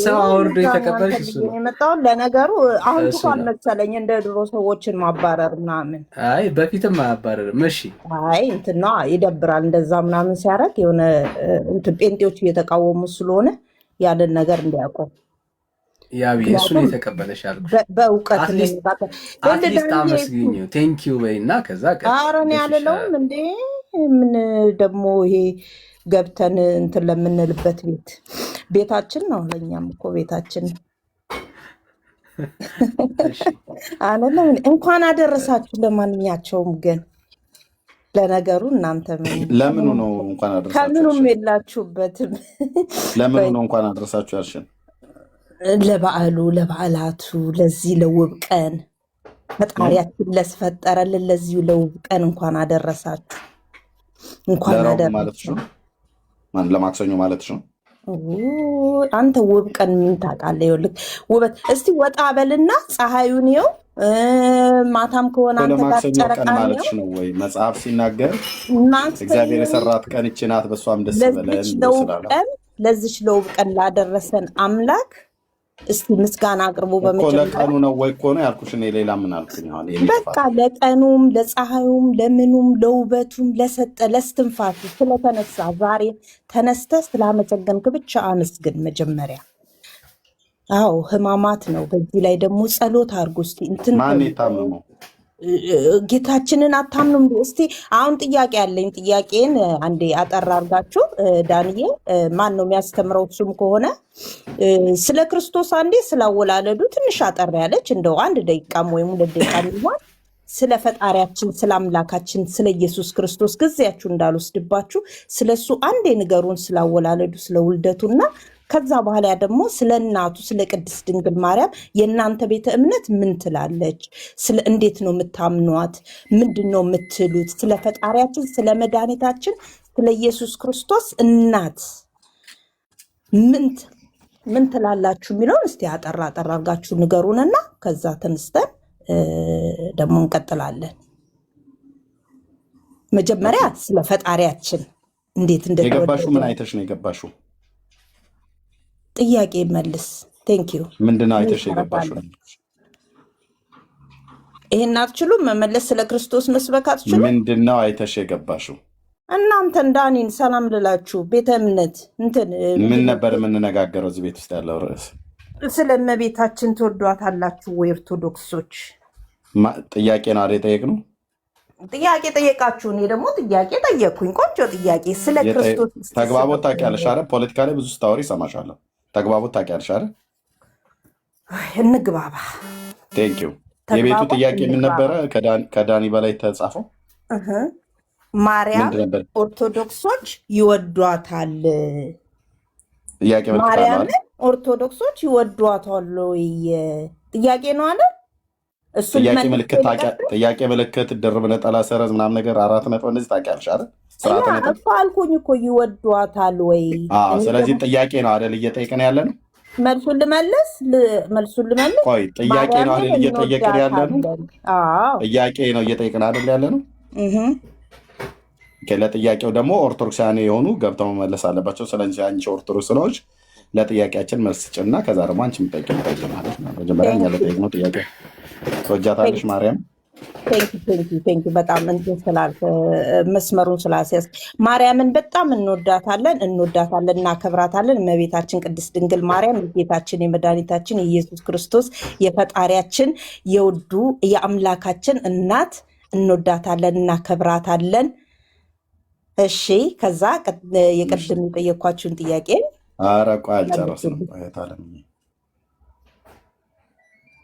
ሰው አውርዶ የተቀበለሽ እሱ ነው የመጣውን። ለነገሩ አሁን ትኳን መሰለኝ እንደ ድሮ ሰዎችን ማባረር ምናምን። አይ በፊትም አያባረርም። እሺ አይ እንትና ይደብራል እንደዛ ምናምን ሲያደርግ የሆነ እንትን ጴንጤዎች እየተቃወሙ ስለሆነ ያንን ነገር እንዲያውቁ ያቢ እሱን የተቀበለሽ አልኩሽ። በእውቀት አትሊስት አመስግኝ ቴንኪው በይና ከዛ አረን ያለለውም እንዴ ምን ደግሞ ይሄ ገብተን እንትን ለምንልበት ቤታችን ነው። ለእኛም እኮ ቤታችን አይደለም። እንኳን አደረሳችሁ። ለማንኛቸውም ግን ለነገሩ እናንተ ለምኑ ነው እንኳን አደረሳችሁ? ከምኑም የላችሁበትም። ለምኑ ነው እንኳን አደረሳችሁ ያልሽን? ለበዓላቱ ለዚህ ለውብ ቀን ፈጣሪያችን ለስፈጠረልን ለዚሁ ለውብ ቀን እንኳን አደረሳችሁ። እንኳን አደረሳችሁ ማለት ለማክሰኞ ማለት ነው። አንተ ውብ ቀን ምን ታውቃለህ? ይኸውልህ ውበት። እስቲ ወጣ በልና ፀሐዩን ይኸው፣ ማታም ከሆነ አንተ ጋር ጨረቃ ማለት ነው ወይ? መጽሐፍ ሲናገር እግዚአብሔር የሰራት ቀን እቺ ናት፣ በሷም ደስ በለን ይላል። ለዚች ለውብ ቀን ላደረሰን አምላክ እስቲ ምስጋና አቅርቡ። ለቀኑ ነው ወይ እኮ ነው ያልኩሽ። እኔ ሌላ ምን አልኩኝ? በቃ ለቀኑም ለፀሐዩም ለምኑም ለውበቱም ለሰጠ ለስትንፋቱ ስለተነሳ ዛሬ ተነስተ ስላመሰገንክ ብቻ አመስግን። መጀመሪያ አዎ ህማማት ነው። በዚህ ላይ ደግሞ ጸሎት አድርጉ እስቲ እንትን ማን የታመመው? ጌታችንን አታምኑም? እስቲ አሁን ጥያቄ አለኝ። ጥያቄን አንዴ አጠር አድርጋችሁ ዳንዬ፣ ማን ነው የሚያስተምረው? እሱም ከሆነ ስለ ክርስቶስ አንዴ ስላወላለዱ ትንሽ አጠር ያለች እንደው 1 ደቂቃም ወይም 2 ደቂቃ የሚሆን ስለ ፈጣሪያችን ስለ አምላካችን ስለ ኢየሱስ ክርስቶስ ጊዜያችሁ እንዳልወስድባችሁ ስለሱ አንዴ ንገሩን፣ ስላወላለዱ ስለ ውልደቱና ከዛ በኋላ ደግሞ ስለ እናቱ ስለ ቅድስት ድንግል ማርያም የእናንተ ቤተ እምነት ምን ትላለች? ስለ እንዴት ነው የምታምኗት? ምንድን ነው የምትሉት? ስለ ፈጣሪያችን ስለ መድኃኒታችን ስለ ኢየሱስ ክርስቶስ እናት ምን ትላላችሁ የሚለውን እስቲ አጠራ አጠራ አድርጋችሁ ንገሩንና ከዛ ተነስተን ደግሞ እንቀጥላለን። መጀመሪያ ስለ ፈጣሪያችን እንዴት የገባሽው ምን አይተሽ ነው የገባሽው? ጥያቄ መልስ። ቴንክ ዩ። ምንድነው አይተሽ የገባሽው? ይሄን አትችሉም መመለስ? ስለ ክርስቶስ መስበክ አትችሉም? ምንድነው አይተሽ የገባሽው? እናንተ ዳኒን ሰላም ልላችሁ ቤተ እምነት እንትን ምን ነበር የምንነጋገረው እዚህ ቤት ውስጥ ያለው ርዕስ? ስለ እመቤታችን ትወዷታላችሁ ወይ ኦርቶዶክሶች? ጥያቄ ነው አይደል የጠየቅነው? ጥያቄ ጠየቃችሁ፣ እኔ ደግሞ ጥያቄ ጠየቅኩኝ። ቆንጆ ጥያቄ። ስለ ክርስቶስ ተግባቦት ታውቂያለሽ አይደል? ፖለቲካ ላይ ብዙ ስታወሪ እሰማሻለሁ። ተግባቦት ታውቂያለሽ አይደል? እንግባባ። ቴንክ ዩ። የቤቱ ጥያቄ ምን ነበረ? ከዳኒ በላይ ተጻፈው ማርያም ኦርቶዶክሶች ይወዷታል። ጥያቄ ማርያም ኦርቶዶክሶች ይወዷታል ወይ? ጥያቄ ነው አለ። እሱ ጥያቄ ምልክት ድርብ ነጠላ ሰረዝ ምናምን ነገር 4 ነጥብ እንደዚህ ታውቂያለሽ አይደል? ስርዓተ ነጥብ እኮ አልኩኝ እኮ ይወዷታል ወይ? ስለዚህ ጥያቄ ነው አይደል እየጠየቅን ያለ ነው። መልሱን ልመልስ። ቆይ ጥያቄ ነው አይደል እየጠየቅን ያለ ነው። ጥያቄ ነው እየጠየቅን አይደል ያለ ነው። ለጥያቄው ደግሞ ኦርቶዶክሳውያን የሆኑ ገብተው መመለስ አለባቸው። ስለዚህ አንቺ ኦርቶዶክስ ነሽ፣ ለጥያቄያችን መልስ ጭና ከዛ ደግሞ አንቺ የምጠይቅ ማለት ነው። መጀመሪያ እኛ ለጠየቅነው ጥያቄ ትወጃታለሽ ማርያም? ቴንክ ዩ በጣም እንትን ስላልክ መስመሩን ስላስያዝ ማርያምን በጣም እንወዳታለን፣ እናከብራታለን። እመቤታችን ቅድስት ድንግል ማርያም የጌታችን የመድኃኒታችን የኢየሱስ ክርስቶስ የፈጣሪያችን የውዱ የአምላካችን እናት እንወዳታለን፣ እናከብራታለን። እሺ ከዛ የቅድም የጠየኳችሁን ጥያቄ ኧረ ቆይ አልጨረስንም።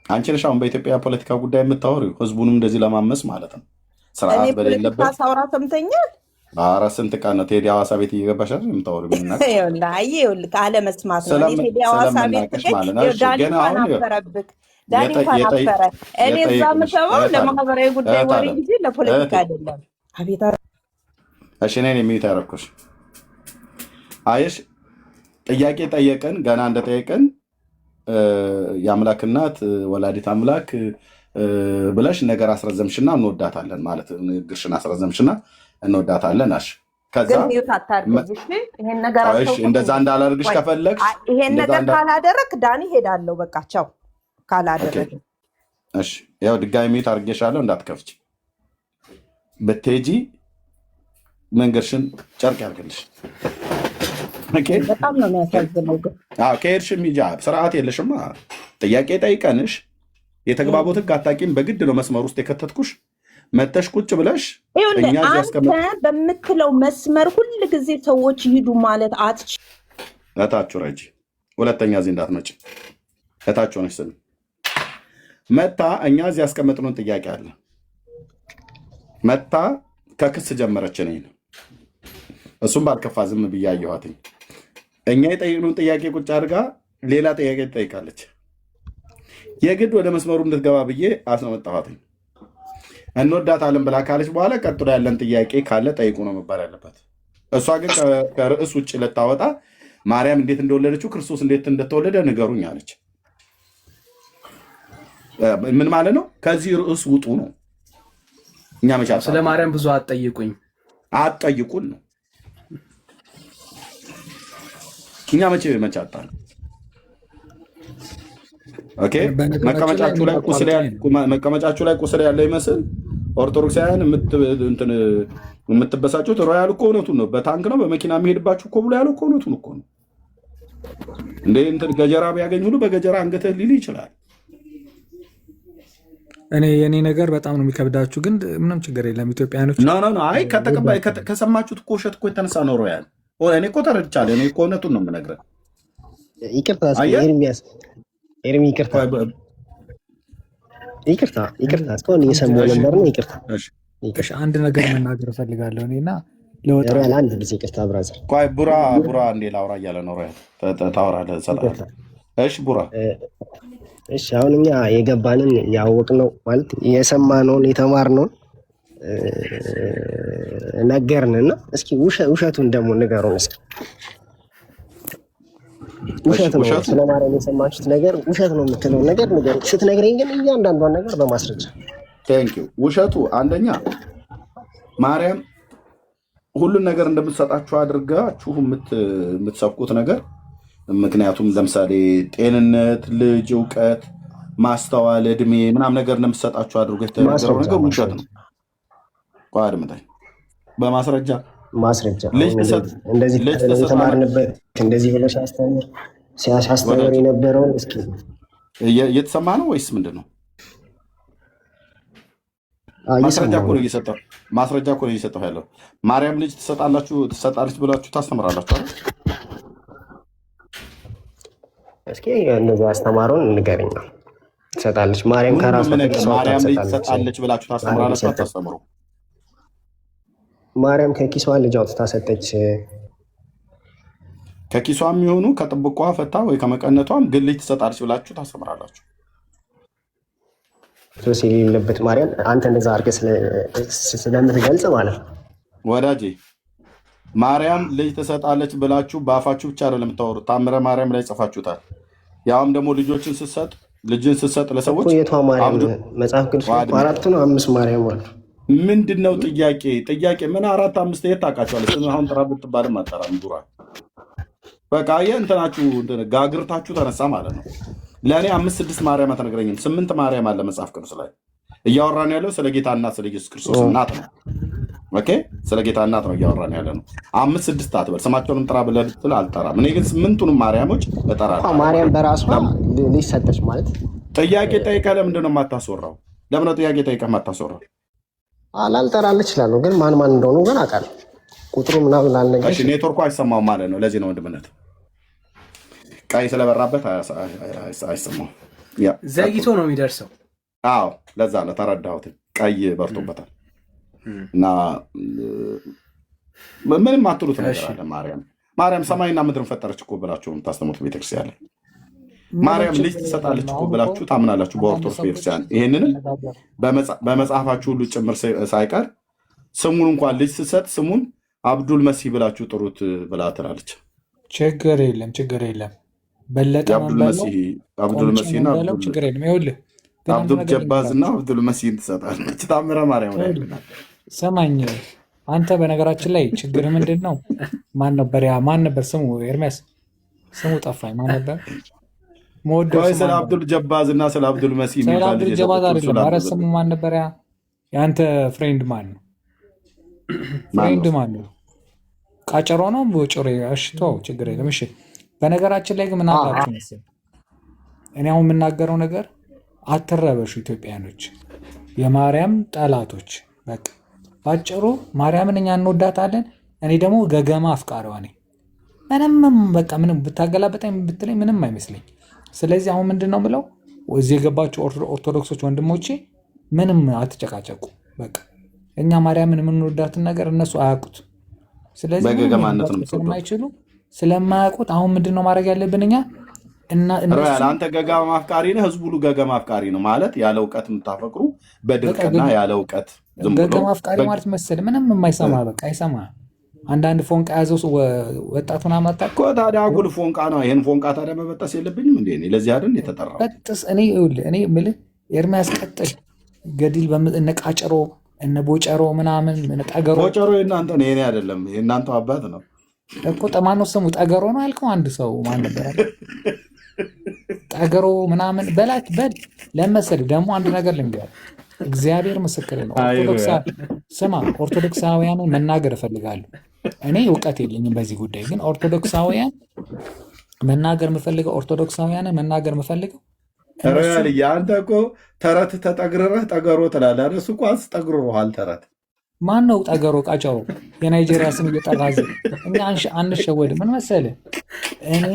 አንቺ ነሽ አሁን በኢትዮጵያ ፖለቲካ ጉዳይ የምታወሪው፣ ህዝቡንም እንደዚህ ለማመስ ማለት ነው። ስርዓት በሌለበት ሳውራ ሰምተኛል። ኧረ ስንት ቀን ነው ቴዲ ሐዋሳ ቤት እየገባሽ አይደል የምታወሪው? ይኸውልህ አለመስማት ነው። ቴዲ ሐዋሳ ቤት ዳኒ እንኳን አፈረብክ። እኔ እዛ የምገባው ለማህበራዊ ጉዳይ ወሬ እንጂ ለፖለቲካ አይደለም። አቤት እሺ ነኝ የሚዩት ያደረኩሽ። አየሽ ጥያቄ ጠየቅን። ገና እንደጠየቅን የአምላክ እናት ወላዲት አምላክ ብለሽ ነገር አስረዘምሽና እንወዳታለን ማለት ንግርሽን አስረዘምሽና እንወዳታለን አልሽ። ከዛ እንደዛ እንዳላደርግሽ ከፈለግሽ ይሄን ነገር ካላደረግ ዳኒ ሄዳለሁ። በቃ ቻው ካላደረግ። እሺ ያው ድጋሚ ሚዩት አድርጌሻለሁ እንዳትከፍች። ብትሄጂ መንገድሽን ጨርቅ ያርግልሽ። በጣም ነው የሚያሳዝነው። ከሄድሽም ሂጂ፣ ስርዓት የለሽማ። ጥያቄ ጠይቀንሽ የተግባቦት ህግ አታውቂም። በግድ ነው መስመር ውስጥ የከተትኩሽ። መተሽ ቁጭ ብለሽ አንተ በምትለው መስመር ሁል ጊዜ ሰዎች ይሂዱ ማለት አትች እታችሁ ረጂ። ሁለተኛ እዚህ እንዳትመጪ። እታችሁ ሆነሽ ስሚ። መታ እኛ እዚህ ያስቀመጥነውን ጥያቄ አለ። መታ ከክስ ጀመረች ነኝ። እሱም ባልከፋ ዝም ብዬ አየኋትኝ። እኛ የጠየቅነውን ጥያቄ ቁጭ አድርጋ ሌላ ጥያቄ ትጠይቃለች። የግድ ወደ መስመሩ እንድትገባ ብዬ አስመጣኋትኝ። እንወዳታለን ብላ ካለች በኋላ ቀጥሎ ያለን ጥያቄ ካለ ጠይቁ ነው መባል ያለበት። እሷ ግን ከርዕስ ውጭ ልታወጣ ማርያም እንዴት እንደወለደችው ክርስቶስ እንዴት እንደተወለደ ንገሩኝ አለች። ምን ማለት ነው? ከዚህ ርዕስ ውጡ ነው። እኛ መቻ ስለ ማርያም ብዙ አትጠይቁን ነው። እኛ መቻጣ ነው። ኦኬ መቀመጫችሁ ላይ ቁስል ያለ ይመስል ኦርቶዶክሳውያን የምትበሳጩት ሮያል እኮ እውነቱን ነው። በታንክ ነው በመኪና የሚሄድባችሁ እኮ ብሎ ያለው እኮ እውነቱን እኮ ነው። እንደ እንትን ገጀራ ቢያገኝ ሁሉ በገጀራ አንገትህ ሊል ይችላል። እኔ የኔ ነገር በጣም ነው የሚከብዳችሁ፣ ግን ምንም ችግር የለም ኢትዮጵያኖች። አይ ከሰማችሁት እኮ ውሸት እኮ የተነሳ ኖሮ ያለ እኔ እኮ ተረድቻለሁ። እኔ እኮ እውነቱን ነው የምነግርህ። ይቅርታ ኤርሚ፣ ይቅርታ እስካሁን እየሰማሁ ነበር ነው። ይቅርታ አንድ ነገር መናገር እፈልጋለሁ እኔና አንድ ጊዜ ይቅርታ ብራዘር። ቆይ ቡራ እንዴ ላውራ እያለ ኖሮ ታወራለህ። እሺ ቡራ እሺ አሁን እኛ የገባንን ያወቅነው ማለት የሰማነውን የተማርነውን ነገርንና እስኪ ውሸቱን ደግሞ ንገሩን እስኪ። ውሸት ነው ስለ ማርያም የሰማችሁት ነገር ውሸት ነው የምትለው ነገር ንገሩ። ስትነግረኝ ግን እያንዳንዷን ነገር በማስረጃ ቴንኪው። ውሸቱ አንደኛ ማርያም ሁሉን ነገር እንደምትሰጣችሁ አድርጋችሁ የምትሰብኩት ነገር ምክንያቱም ለምሳሌ ጤንነት፣ ልጅ፣ እውቀት፣ ማስተዋል፣ እድሜ ምናምን ነገር እንደምትሰጣችሁ አድርጎ የተነገረው ነገር ውሸት ነው። ቆይ አድምጠኝ። በማስረጃ እንደዚህ የተማርንበት እንደዚህ ብሎ ሲያስተምር የነበረውን እስኪ እየተሰማ ነው ወይስ ምንድን ነው? ማስረጃ እኮ ነው እየሰጠሁ ያለው። ማርያም ልጅ ትሰጣለች ብላችሁ ታስተምራላችሁ አይደል? እስኪ እንደዚህ አስተማሩን ንገረኝ። ትሰጣለች ማርያም ከራሷ ማርያም ልጅ ትሰጣለች ብላችሁ ታስተምራላችሁ አታስተምሩ? ማርያም ከኪሷ ልጅ አውጥታ ሰጠች። ከኪሷም የሆኑ ከጥብቋ ፈታ ወይ ከመቀነቷም ግን ልጅ ትሰጣለች ብላችሁ ታስተምራላችሁ? ሶስ የሌለበት ማርያም አንተ እንደዛ አድርገህ ስለምትገልጽ ማለት ነው ወዳጄ። ማርያም ልጅ ትሰጣለች ብላችሁ በአፋችሁ ብቻ አይደለም የምታወሩት፣ ታምረ ማርያም ላይ ጽፋችሁታል። ያውም ደግሞ ልጆችን ስትሰጥ ለሰዎች የቷ ማርያም መጽሐፍ ቅዱስ 4 ነው 5 ማርያም አሉ። ምንድነው ጥያቄ ምን 4 5 የት ታውቃቸዋለህ? አሁን ጥራ ብትባልም አጠራም ዱራ በቃ እንትናችሁ ጋግርታችሁ ተነሳ ማለት ነው። ለእኔ 5 6 ማርያም አትነግረኝም። 8 ማርያም አለ መጽሐፍ ቅዱስ ላይ። እያወራን ያለው ስለ ጌታ እናት ስለ ኢየሱስ ክርስቶስ እናት ነው። ኦኬ፣ ስለ ጌታ እናት ነው እያወራን ያለ ነው። 5 6 አትበል። ስማቸውንም ጥራ ብለህ ብትል አልጠራም። እኔ ግን 8ቱንም ማርያሞች እጠራለሁ። ማርያም በራሷ ሊሰጠች ማለት ጥያቄ ጠይቀህ ለምንድን ነው የማታስወራው? ለምን ነው ጥያቄ ጠይቀህ የማታስወራው? አላልጠራልህ እችላለሁ፣ ግን ማን እንደሆኑ ግን አውቃለሁ። ቁጥሩ ምናምን ላልነገርሽ። እሺ፣ ኔትወርኩ አይሰማውም ማለት ነው። ለዚህ ነው ወንድምነት ቀይ ስለበራበት አይሰማውም። ዘግይቶ ነው የሚደርሰው። አዎ ለዛ ነው ተረዳሁት። ቀይ በርቶበታል እና ምንም አትሉት ነገር አለ። ማርያም ሰማይና ምድርን ፈጠረች እኮ ብላችሁ የምታስተምሩት ቤተክርስቲያን ላይ ማርያም ልጅ ትሰጣለች እኮ ብላችሁ ታምናላችሁ በኦርቶዶክስ ቤተክርስቲያን። ይሄንንም በመጽሐፋችሁ ሁሉ ጭምር ሳይቀር ስሙን እንኳን ልጅ ስትሰጥ ስሙን አብዱል መሲህ ብላችሁ ጥሩት ብላ ትላለች። ችግር የለም በለጠ አብዱል መሲህና ችግር የለም። ይኸውልህ አብዱል ጀባዝ እና አብዱል መሲህን ትሰጣለች። ታምረ ማርያም ላይ ሰማኝ። አንተ በነገራችን ላይ ችግር ምንድን ነው? ማን ነበር ስሙ? ኤርሚያስ ስሙ ጠፋኝ። ማን ነበር? ስለ አብዱል ጀባዝ እና ስለ አብዱል መሲህ ስለ አብዱል ጀባዝ አይደለም። ኧረ ስሙ ማን ነበር? የአንተ ፍሬንድ ማን ነው? ፍሬንድ ማን ነው? ቃጨሮ ነው ጭሬ? እሺ ተው ችግር የለም። እሺ በነገራችን ላይ ግን ምን አላችሁ መሰለኝ፣ እኔ አሁን የምናገረው ነገር አትረበሹ ኢትዮጵያኖች፣ የማርያም ጠላቶች። በቃ ባጭሩ ማርያምን እኛ እንወዳታለን። እኔ ደግሞ ገገማ አፍቃሪዋ ነኝ። ምንም በቃ ምንም ብታገላበጠኝ ብትለኝ ምንም አይመስለኝ። ስለዚህ አሁን ምንድን ነው የምለው፣ እዚህ የገባችሁ ኦርቶዶክሶች ወንድሞቼ ምንም አትጨቃጨቁ። በቃ እኛ ማርያምን የምንወዳትን ነገር እነሱ አያውቁት። ስለዚህ ስለማይችሉ ስለማያውቁት አሁን ምንድን ነው ማድረግ ያለብን እኛ አንተ ገገማ አፍቃሪ ነህ፣ ህዝቡ ሁሉ ገገማ አፍቃሪ ነው ማለት ያለ እውቀት የምታፈቅሩ በድርቅና ያለ እውቀት ገገማ አፍቃሪ ማለት መሰለህ ምንም የማይሰማ በቃ አይሰማ። አንዳንድ ፎንቃ ያዘው ወጣት ምናምን አታውቅ። ታዲያ አጉል ፎንቃ ነው። ይህን ፎንቃ ታዲያ መበጠስ የለብኝም እንዴ? ለዚህ አይደል የተጠራው? በጥስ እኔ የምልህ ኤርሚያስ ቀጥል። ገዲል እነ ቃጨሮ እነ ቦጨሮ ምናምን ጠገሮ። ቦጨሮ የእናንተ ነው የእኔ አይደለም፣ የእናንተው አባት ነው እኮ። ማነው ስሙ? ጠገሮ ነው ያልከው? አንድ ሰው ማን ነበር? ጠገሮ ምናምን በላት በል ለመሰለህ። ደግሞ አንድ ነገር ልንገርህ፣ እግዚአብሔር ምስክር ነው። ስማ፣ ኦርቶዶክሳውያንን መናገር እፈልጋለሁ። እኔ እውቀት የለኝም በዚህ ጉዳይ፣ ግን ኦርቶዶክሳውያን መናገር የምፈልገው ኦርቶዶክሳውያንን መናገር የምፈልገው ሮያል አንተ እኮ ተረት ተጠግረረህ ጠገሮ ትላለህ። እሱ እኮ አስጠግሮሃል ተረት። ማን ነው ጠገሮ ቃጨሮ? የናይጄሪያ ስም እየጠራዝ እኛ አንሸወድ። ምን መሰለህ እኔ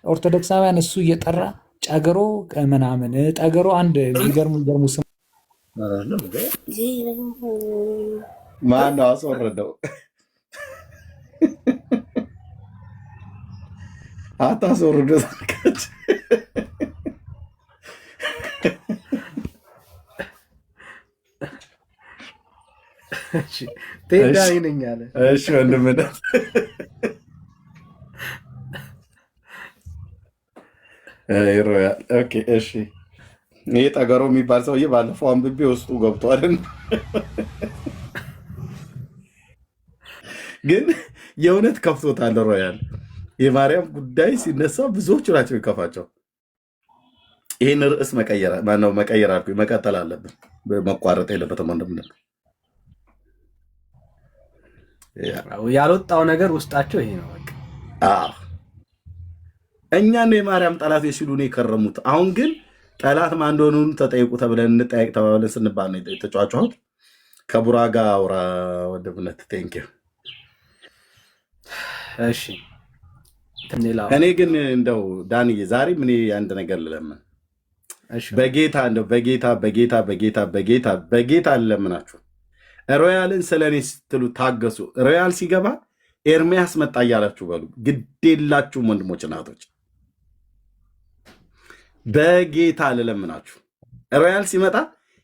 ኦርቶዶክሳውያን እሱ እየጠራ ጨገሮ ምናምን ጠገሮ አንድ የሚገርሙ ስም ማን ነው አስወረደው? አታስወርደው። ቴዳይ ነኝ አለ። እሺ ወንድምህ ሮያል። ኦኬ እሺ። ይሄ ጠገሮ የሚባል ሰውዬ ባለፈው አንብቤ ውስጡ ገብቷል። ግን የእውነት ከፍቶታል ሮያል። የማርያም ጉዳይ ሲነሳ ብዙዎቹ ናቸው ይከፋቸው። ይህን ርዕስ መቀየር አልኩኝ፣ መቀጠል አለብን፣ መቋረጥ የለበትም። ወንድምነት ያልወጣው ነገር ውስጣቸው ይሄ ነው። እኛን የማርያም ጠላት ሲሉ ነው የከረሙት። አሁን ግን ጠላት ማን እንደሆኑን ተጠይቁ ተብለን እንጠያቅ ተባብለን ስንባል ነው የተጫዋችሁት። ከቡራ ጋር አውራ ወንድምነት። ቴንኪው። እሺ እኔ ግን እንደው ዳንዬ ዛሬ ምን አንድ ነገር ልለምን፣ በጌታ እንደው በጌታ ልለምናችሁ፣ ሮያልን ስለኔ ስትሉ ታገሱ። ሮያል ሲገባ ኤርሚያስ መጣ እያላችሁ በሉ፣ ግዴላችሁም ወንድሞች እናቶች፣ በጌታ ልለምናችሁ። ሮያል ሲመጣ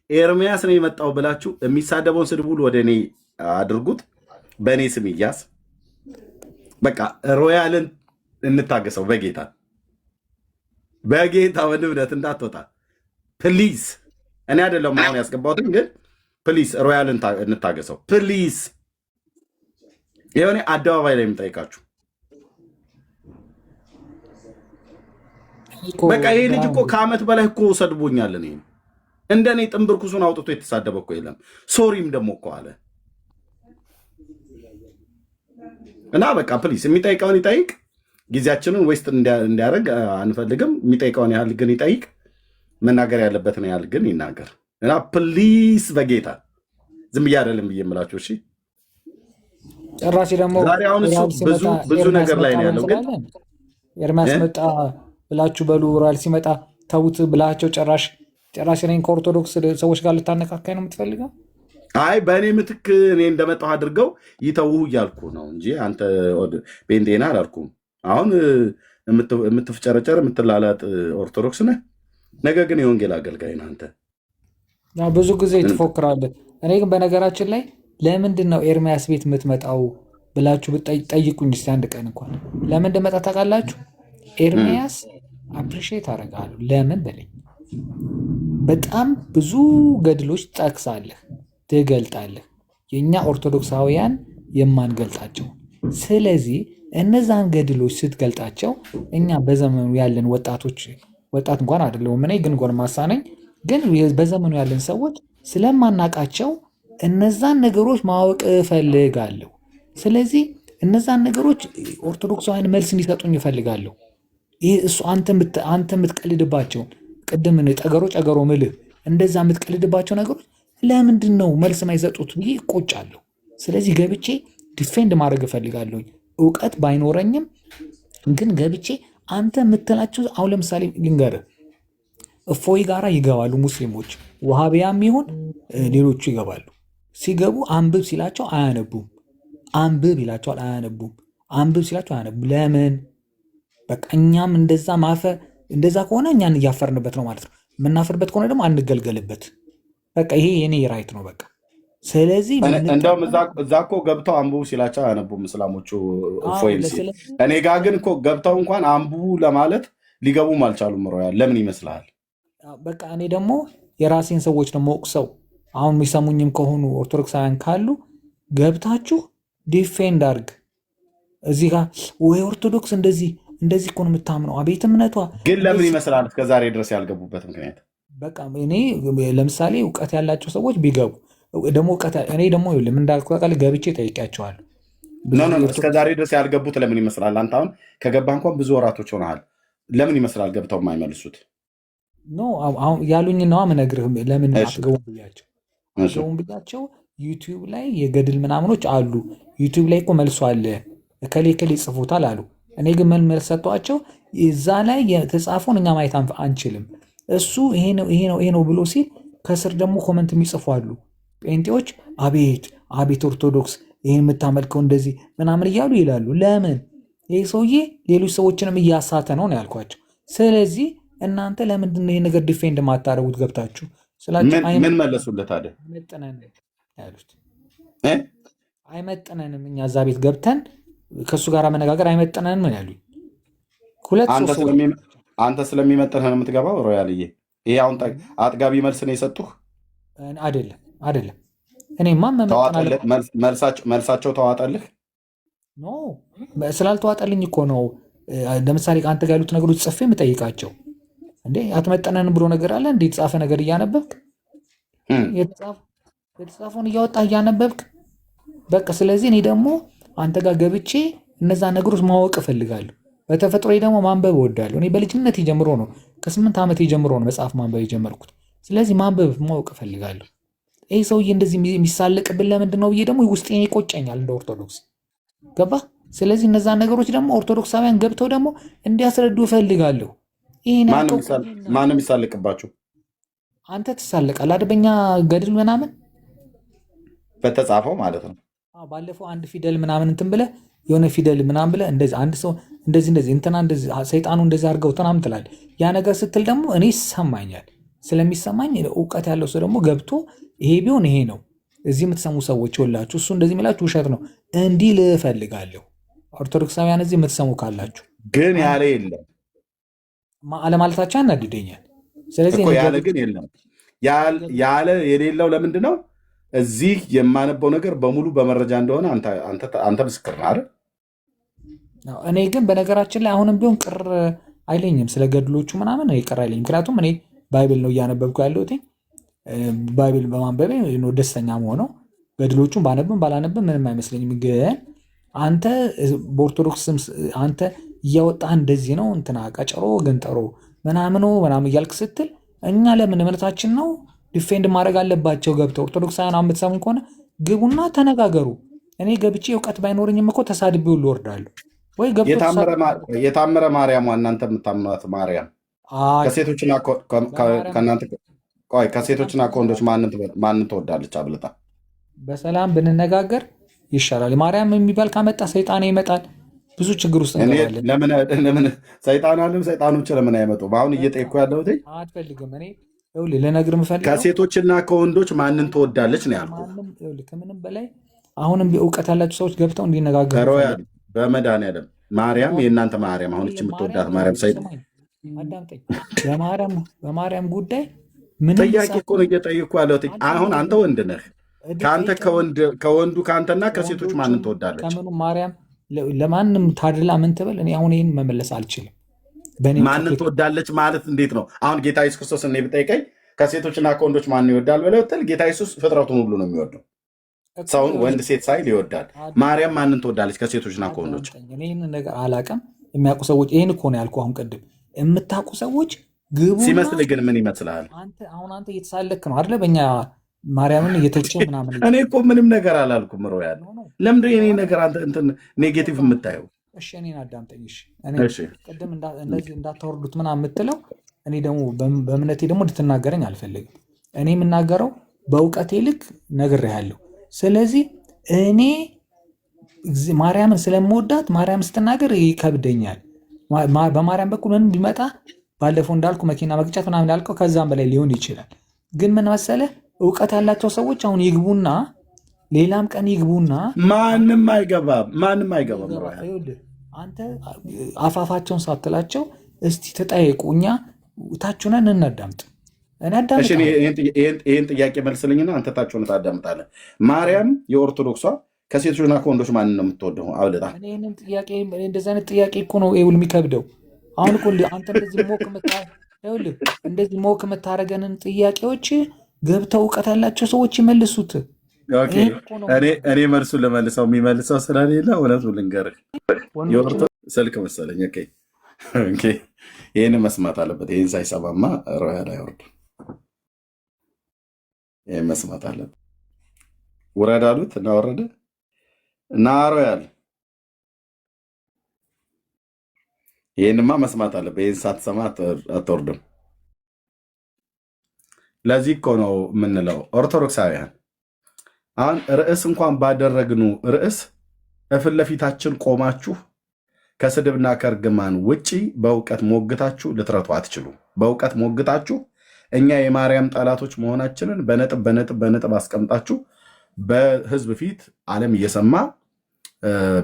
ኤርሚያስ ነው የመጣው ብላችሁ የሚሳደበውን ስድብ ሁሉ ወደ እኔ አድርጉት፣ በእኔ ስም ይያዝ። በቃ ሮያልን እንታገሰው በጌታ ወንድምነት እንዳትወጣ ፕሊዝ። እኔ አይደለም አሁን ያስገባሁትን፣ ግን ፕሊዝ ሮያልን እንታገሰው ፕሊዝ። የሆነ አደባባይ ላይ የምጠይቃችሁ በቃ ይሄ ልጅ እኮ ከዓመት በላይ እኮ ሰድቦኛለን። ይሄ እንደኔ ጥንብርኩሱን አውጥቶ የተሳደበ እኮ የለም። ሶሪም ደግሞ እኮ አለ እና በቃ ፕሊዝ የሚጠይቀውን ይጠይቅ። ጊዜያችንን ዌስት እንዲያደርግ አንፈልግም። የሚጠይቀውን ያህል ግን ይጠይቅ፣ መናገር ያለበትን ያህል ግን ይናገር እና ፕሊዝ በጌታ ዝም ብዬ አይደለም ብዬ የምላችሁ። እሺ ጭራሽ ደግሞ ዛሬ አሁን እሱ ብዙ ነገር ላይ ነው ያለው። ግን ኤርሚያስ መጣ ብላችሁ በሉ፣ ሮያል ሲመጣ ተውት ብላቸው ጭራሽ እኔን ከኦርቶዶክስ ሰዎች ጋር ልታነካካኝ ነው የምትፈልገው? አይ በእኔ ምትክ እኔ እንደመጣሁ አድርገው ይተውሁ እያልኩ ነው እንጂ አንተ ቤንቴና አላልኩም። አሁን የምትፍጨረጨር የምትላላጥ ኦርቶዶክስ ነህ፣ ነገ ግን የወንጌል አገልጋይ ነህ አንተ። ብዙ ጊዜ ትፎክራለህ። እኔ ግን በነገራችን ላይ ለምንድን ነው ኤርሚያስ ቤት የምትመጣው ብላችሁ ጠይቁኝ እስኪ አንድ ቀን እንኳን። ለምን እንደመጣ ታውቃላችሁ? ኤርሚያስ አፕሪሺየት አደርጋለሁ ለምን በለኝ። በጣም ብዙ ገድሎች ጠቅሳለህ፣ ትገልጣለህ፣ የእኛ ኦርቶዶክሳውያን የማንገልጣቸው። ስለዚህ እነዛን ገድሎች ስትገልጣቸው እኛ በዘመኑ ያለን ወጣት እንኳን አይደለሁም እኔ ግን ጎልማሳ ነኝ፣ ግን በዘመኑ ያለን ሰዎች ስለማናቃቸው እነዛን ነገሮች ማወቅ እፈልጋለሁ። ስለዚህ እነዛን ነገሮች ኦርቶዶክሳውያን መልስ እንዲሰጡኝ እፈልጋለሁ። ይህ እሱ አንተ የምትቀልድባቸውን ቅድም ጠገሮ ምልህ እንደዛ የምትቀልድባቸው ነገሮች ለምንድን ነው መልስ ማይሰጡት ብዬ እቆጫለሁ። ስለዚህ ገብቼ ዲፌንድ ማድረግ እፈልጋለሁ። እውቀት ባይኖረኝም ግን ገብቼ አንተ የምትላቸው አሁን ለምሳሌ ልንገርህ፣ እፎይ ጋራ ይገባሉ ሙስሊሞች፣ ውሃቢያም ይሁን ሌሎቹ ይገባሉ። ሲገቡ አንብብ ሲላቸው አያነቡም፣ አንብብ ይላቸዋል አያነቡም፣ አንብብ ሲላቸው አያነቡም። ለምን? በቃ እኛም እንደዛ ከሆነ እኛን እያፈርንበት ነው ማለት ነው። የምናፍርበት ከሆነ ደግሞ አንገልገልበት። በቃ ይሄ የኔ ራይት ነው በቃ። ስለዚህ እንደውም እዛ እኮ ገብተው አንብቡ ሲላቸው አያነቡም እስላሞቹ እፎይም ሲል፣ እኔ ጋ ግን እኮ ገብተው እንኳን አንብቡ ለማለት ሊገቡም አልቻሉም። ሮያል ለምን ይመስልሃል? በቃ እኔ ደግሞ የራሴን ሰዎች ደግሞ ወቅሰው አሁን የሚሰሙኝም ከሆኑ ኦርቶዶክሳውያን ካሉ ገብታችሁ ዲፌንድ አድርግ። እዚህ ጋር ወይ ኦርቶዶክስ እንደዚህ እኮ ነው የምታምነው፣ አቤት እምነቷ። ግን ለምን ይመስላል እስከዛሬ ድረስ ያልገቡበት ምክንያት? በቃ እኔ ለምሳሌ እውቀት ያላቸው ሰዎች ቢገቡ ደግሞ እኔ ደግሞ ምን እንዳልኩ ቃል ገብቼ ጠይቂያቸዋለሁ። እስከ ዛሬ ድረስ ያልገቡት ለምን ይመስላል? አንተ አሁን ከገባ እንኳን ብዙ ወራቶች ሆነሃል። ለምን ይመስላል ገብተው የማይመልሱት? አሁን ያሉኝ ነዋ የምነግርህ። ለምን አትገቡም ብያቸው አትገቡም ብያቸው ዩቲዩብ ላይ የገድል ምናምኖች አሉ። ዩቲዩብ ላይ እኮ መልሶ አለ እከሌ እከሌ ይጽፉታል አሉ። እኔ ግን መልስ ሰጧቸው። እዛ ላይ የተጻፈውን እኛ ማየት አንችልም። እሱ ይሄ ነው ብሎ ሲል ከስር ደግሞ ኮመንት የሚጽፉ አሉ። ጴንጤዎች አቤት ኦርቶዶክስ ይህን የምታመልከው እንደዚህ ምናምን እያሉ ይላሉ። ለምን ይህ ሰውዬ ሌሎች ሰዎችንም እያሳተ ነው ያልኳቸው። ስለዚህ እናንተ ለምንድን ነው ይሄ ነገር ዲፌንድ ማታደርጉት ገብታችሁ ስላቸው? ምን መለሱለት አለ? አይመጥነንም ያሉት። አይመጥነንም፣ እኛ እዛ ቤት ገብተን ከእሱ ጋር መነጋገር አይመጥነንም ነው ያሉኝ። አንተ ስለሚመጥንህ ነው የምትገባው ሮያልዬ። ይሄ አሁን አጥጋቢ መልስ ነው የሰጡህ? አይደለም። እኔማ መልሳቸው ተዋጠልህ? ኖ ስላልተዋጠልኝ እኮ ነው። ለምሳሌ አንተ ጋር ያሉት ነገሮች ጽፌ የምጠይቃቸው። እንዴ አትመጠነን ብሎ ነገር አለ እንዴ? የተጻፈ ነገር እያነበብክ የተጻፈውን እያወጣ እያነበብክ በቃ። ስለዚህ እኔ ደግሞ አንተ ጋር ገብቼ እነዛ ነገሮች ማወቅ እፈልጋለሁ። በተፈጥሮ ደግሞ ማንበብ እወዳለሁ። እኔ በልጅነት ጀምሮ ነው ከ8 ዓመት ጀምሮ ነው መጽሐፍ ማንበብ የጀመርኩት። ስለዚህ ማንበብ ማወቅ እፈልጋለሁ። ይህ ሰውዬ እንደዚህ የሚሳለቅብን ለምንድን ነው ብዬ ደግሞ ውስጤን ይቆጨኛል እንደ ኦርቶዶክስ ገባ። ስለዚህ እነዛን ነገሮች ደግሞ ኦርቶዶክሳውያን ገብተው ደግሞ እንዲያስረዱ እፈልጋለሁ። ማንም ይሳለቅባችሁ? አንተ ትሳለቃለህ አይደል? በእኛ ገድል ምናምን በተጻፈው ማለት ነው። ባለፈው አንድ ፊደል ምናምን እንትን ብለህ የሆነ ፊደል ምናምን ብለህ እንደዚህ አንድ ሰው እንደዚህ እንትና እንደዚህ ሰይጣኑ እንደዚህ አድርገው ምናምን ትላለህ። ያ ነገር ስትል ደግሞ እኔ ይሰማኛል። ስለሚሰማኝ እውቀት ያለው ሰው ደግሞ ገብቶ ይሄ ቢሆን ይሄ ነው፣ እዚህ የምትሰሙ ሰዎች ሁላችሁ እሱ እንደዚህ የሚላችሁ ውሸት ነው እንዲህ ልፈልጋለሁ። ኦርቶዶክሳውያን እዚህ የምትሰሙ ካላችሁ ግን ያለ የለም አለማለታቸው ያናድደኛል። ስለዚህ ያለ ግን የለም። ያለ የሌለው ለምንድን ነው? እዚህ የማነበው ነገር በሙሉ በመረጃ እንደሆነ አንተ ምስክር ነህ አይደል? እኔ ግን በነገራችን ላይ አሁንም ቢሆን ቅር አይለኝም ስለ ገድሎቹ ምናምን ቅር አይለኝም። ምክንያቱም እኔ ባይብል ነው እያነበብኩ ያለሁት። ባይብል በማንበቤ ደስተኛ መሆነው ገድሎቹን ባነብም ባላነብም ምንም አይመስለኝም። ግን አንተ በኦርቶዶክስ አንተ እያወጣህ እንደዚህ ነው እንትና ቀጨሮ ገንጠሮ ምናምኖ ምናምን እያልክ ስትል እኛ ለምን እምነታችን ነው ዲፌንድ ማድረግ አለባቸው። ገብተው ኦርቶዶክሳውያን የምትሰሙ ከሆነ ግቡና ተነጋገሩ። እኔ ገብቼ እውቀት ባይኖረኝም እኮ ተሳድቤ ሁሉ እወርዳለሁ። ወይ የታመረ ማርያም እናንተ የምታምኗት ማርያም ከሴቶችና ከወንዶች ማንን ትወዳለች አብልጣ? በሰላም ብንነጋገር ይሻላል። ማርያም የሚባል ካመጣ ሰይጣን ይመጣል። ብዙ ችግር ውስጥ እንገባለን። ለምን ሰይጣኖች ለምን አይመጡም? አሁን እየጠየኩ ያለሁት አትፈልግም። እኔ ልነግርህ የምፈልገው ከሴቶችና ከወንዶች ማንን ትወዳለች ነው ያልኩህ። ከምንም በላይ አሁንም እውቀት ያላቸው ሰዎች ገብተው እንዲነጋገሩ በመድኃኒዓለም ማርያም የእናንተ ማርያም አሁን የምትወዳት ማርያም አዳምጠኝ። በማርያም ጉዳይ ጥያቄ እኮ ነው እየጠየኩ ያለሁት። አሁን አንተ ወንድ ነህ። ከወንዱ ከአንተና ከሴቶች ማንን ትወዳለች? ከምኑ ማርያም ለማንም ታድላ ምን ትበል? እኔ አሁን ይህን መመለስ አልችልም። ማንን ትወዳለች ማለት እንዴት ነው? አሁን ጌታ ኢየሱስ ክርስቶስ እኔ ብጠይቀኝ ከሴቶችና ከወንዶች ማን ይወዳል ብለህ ብትል ጌታ ኢየሱስ ፍጥረቱን ሁሉ ነው የሚወደው። ሰውን ወንድ ሴት ሳይል ይወዳል። ማርያም ማንን ትወዳለች ከሴቶችና ከወንዶች? ይህን ነገር አላውቅም። የሚያውቁ ሰዎች ይህን እኮ ነው ያልኩህ። አሁን ቅድም የምታውቁ ሰዎች ግቡ ሲመስል ግን ምን ይመስልሃል? አንተ እየተሳለክ ነው አይደለ? በእኛ ማርያምን እየተቸ ምናምን። እኔ እኮ ምንም ነገር አላልኩም። ሮ ያለ ለምንድን የኔ ነገር አንተ ኔጌቲቭ የምታየው? እሺ እኔን አዳምጠኝ። እሺ ቅድም እንደዚህ እንዳታወርዱት ምናምን የምትለው እኔ ደግሞ በእምነቴ ደግሞ እንድትናገረኝ አልፈልግም። እኔ የምናገረው በእውቀቴ ልክ ነግሬሃለሁ። ስለዚህ እኔ ማርያምን ስለምወዳት ማርያም ስትናገር ይከብደኛል። በማርያም በኩል ምንም ቢመጣ ባለፈው እንዳልኩ መኪና መግጨት ምናምን እንዳልከው ከዛም በላይ ሊሆን ይችላል። ግን ምን መሰለህ እውቀት ያላቸው ሰዎች አሁን ይግቡና ሌላም ቀን ይግቡና ማንም አይገባም። አንተ አፋፋቸውን ሳትላቸው እስቲ ተጠየቁ። እኛ ታችሁነን እናዳምጥ። ይህን ጥያቄ መልስልኝና አንተ ታችሁን ታዳምጣለህ። ማርያም የኦርቶዶክሷ ከሴቶችና ከወንዶች ማንን ነው የምትወደው አብልጣ? እንደዚህ አይነት ጥያቄ እኮ ነው ይኸውልህ የሚከብደው። አሁን እኮ አንተ እንደዚህ ሞክ የምታደርገንን ጥያቄዎች ገብተው እውቀት ያላቸው ሰዎች ይመልሱት። ኦኬ እኔ መልሱን ለመልሰው የሚመልሰው ስለሌለ እውነቱን ልንገርህ ስልክ መሰለኝ። ኦኬ ይህን መስማት አለበት። ይህን ሳይሰማማ ሮያል አይወርድም። ይህን መስማት አለበት። ውረድ አሉት እና ወረደ እና ሮያል ይህንማ መስማት አለበት። ይህን ሳትሰማ አትወርድም። ለዚህ እኮ ነው የምንለው ኦርቶዶክሳውያን አሁን ርዕስ እንኳን ባደረግኑ ርዕስ እፊት ለፊታችን ቆማችሁ ከስድብና ከእርግማን ውጪ በእውቀት ሞግታችሁ ልትረቱ አትችሉ። በእውቀት ሞግታችሁ እኛ የማርያም ጠላቶች መሆናችንን በነጥብ አስቀምጣችሁ በህዝብ ፊት ዓለም እየሰማ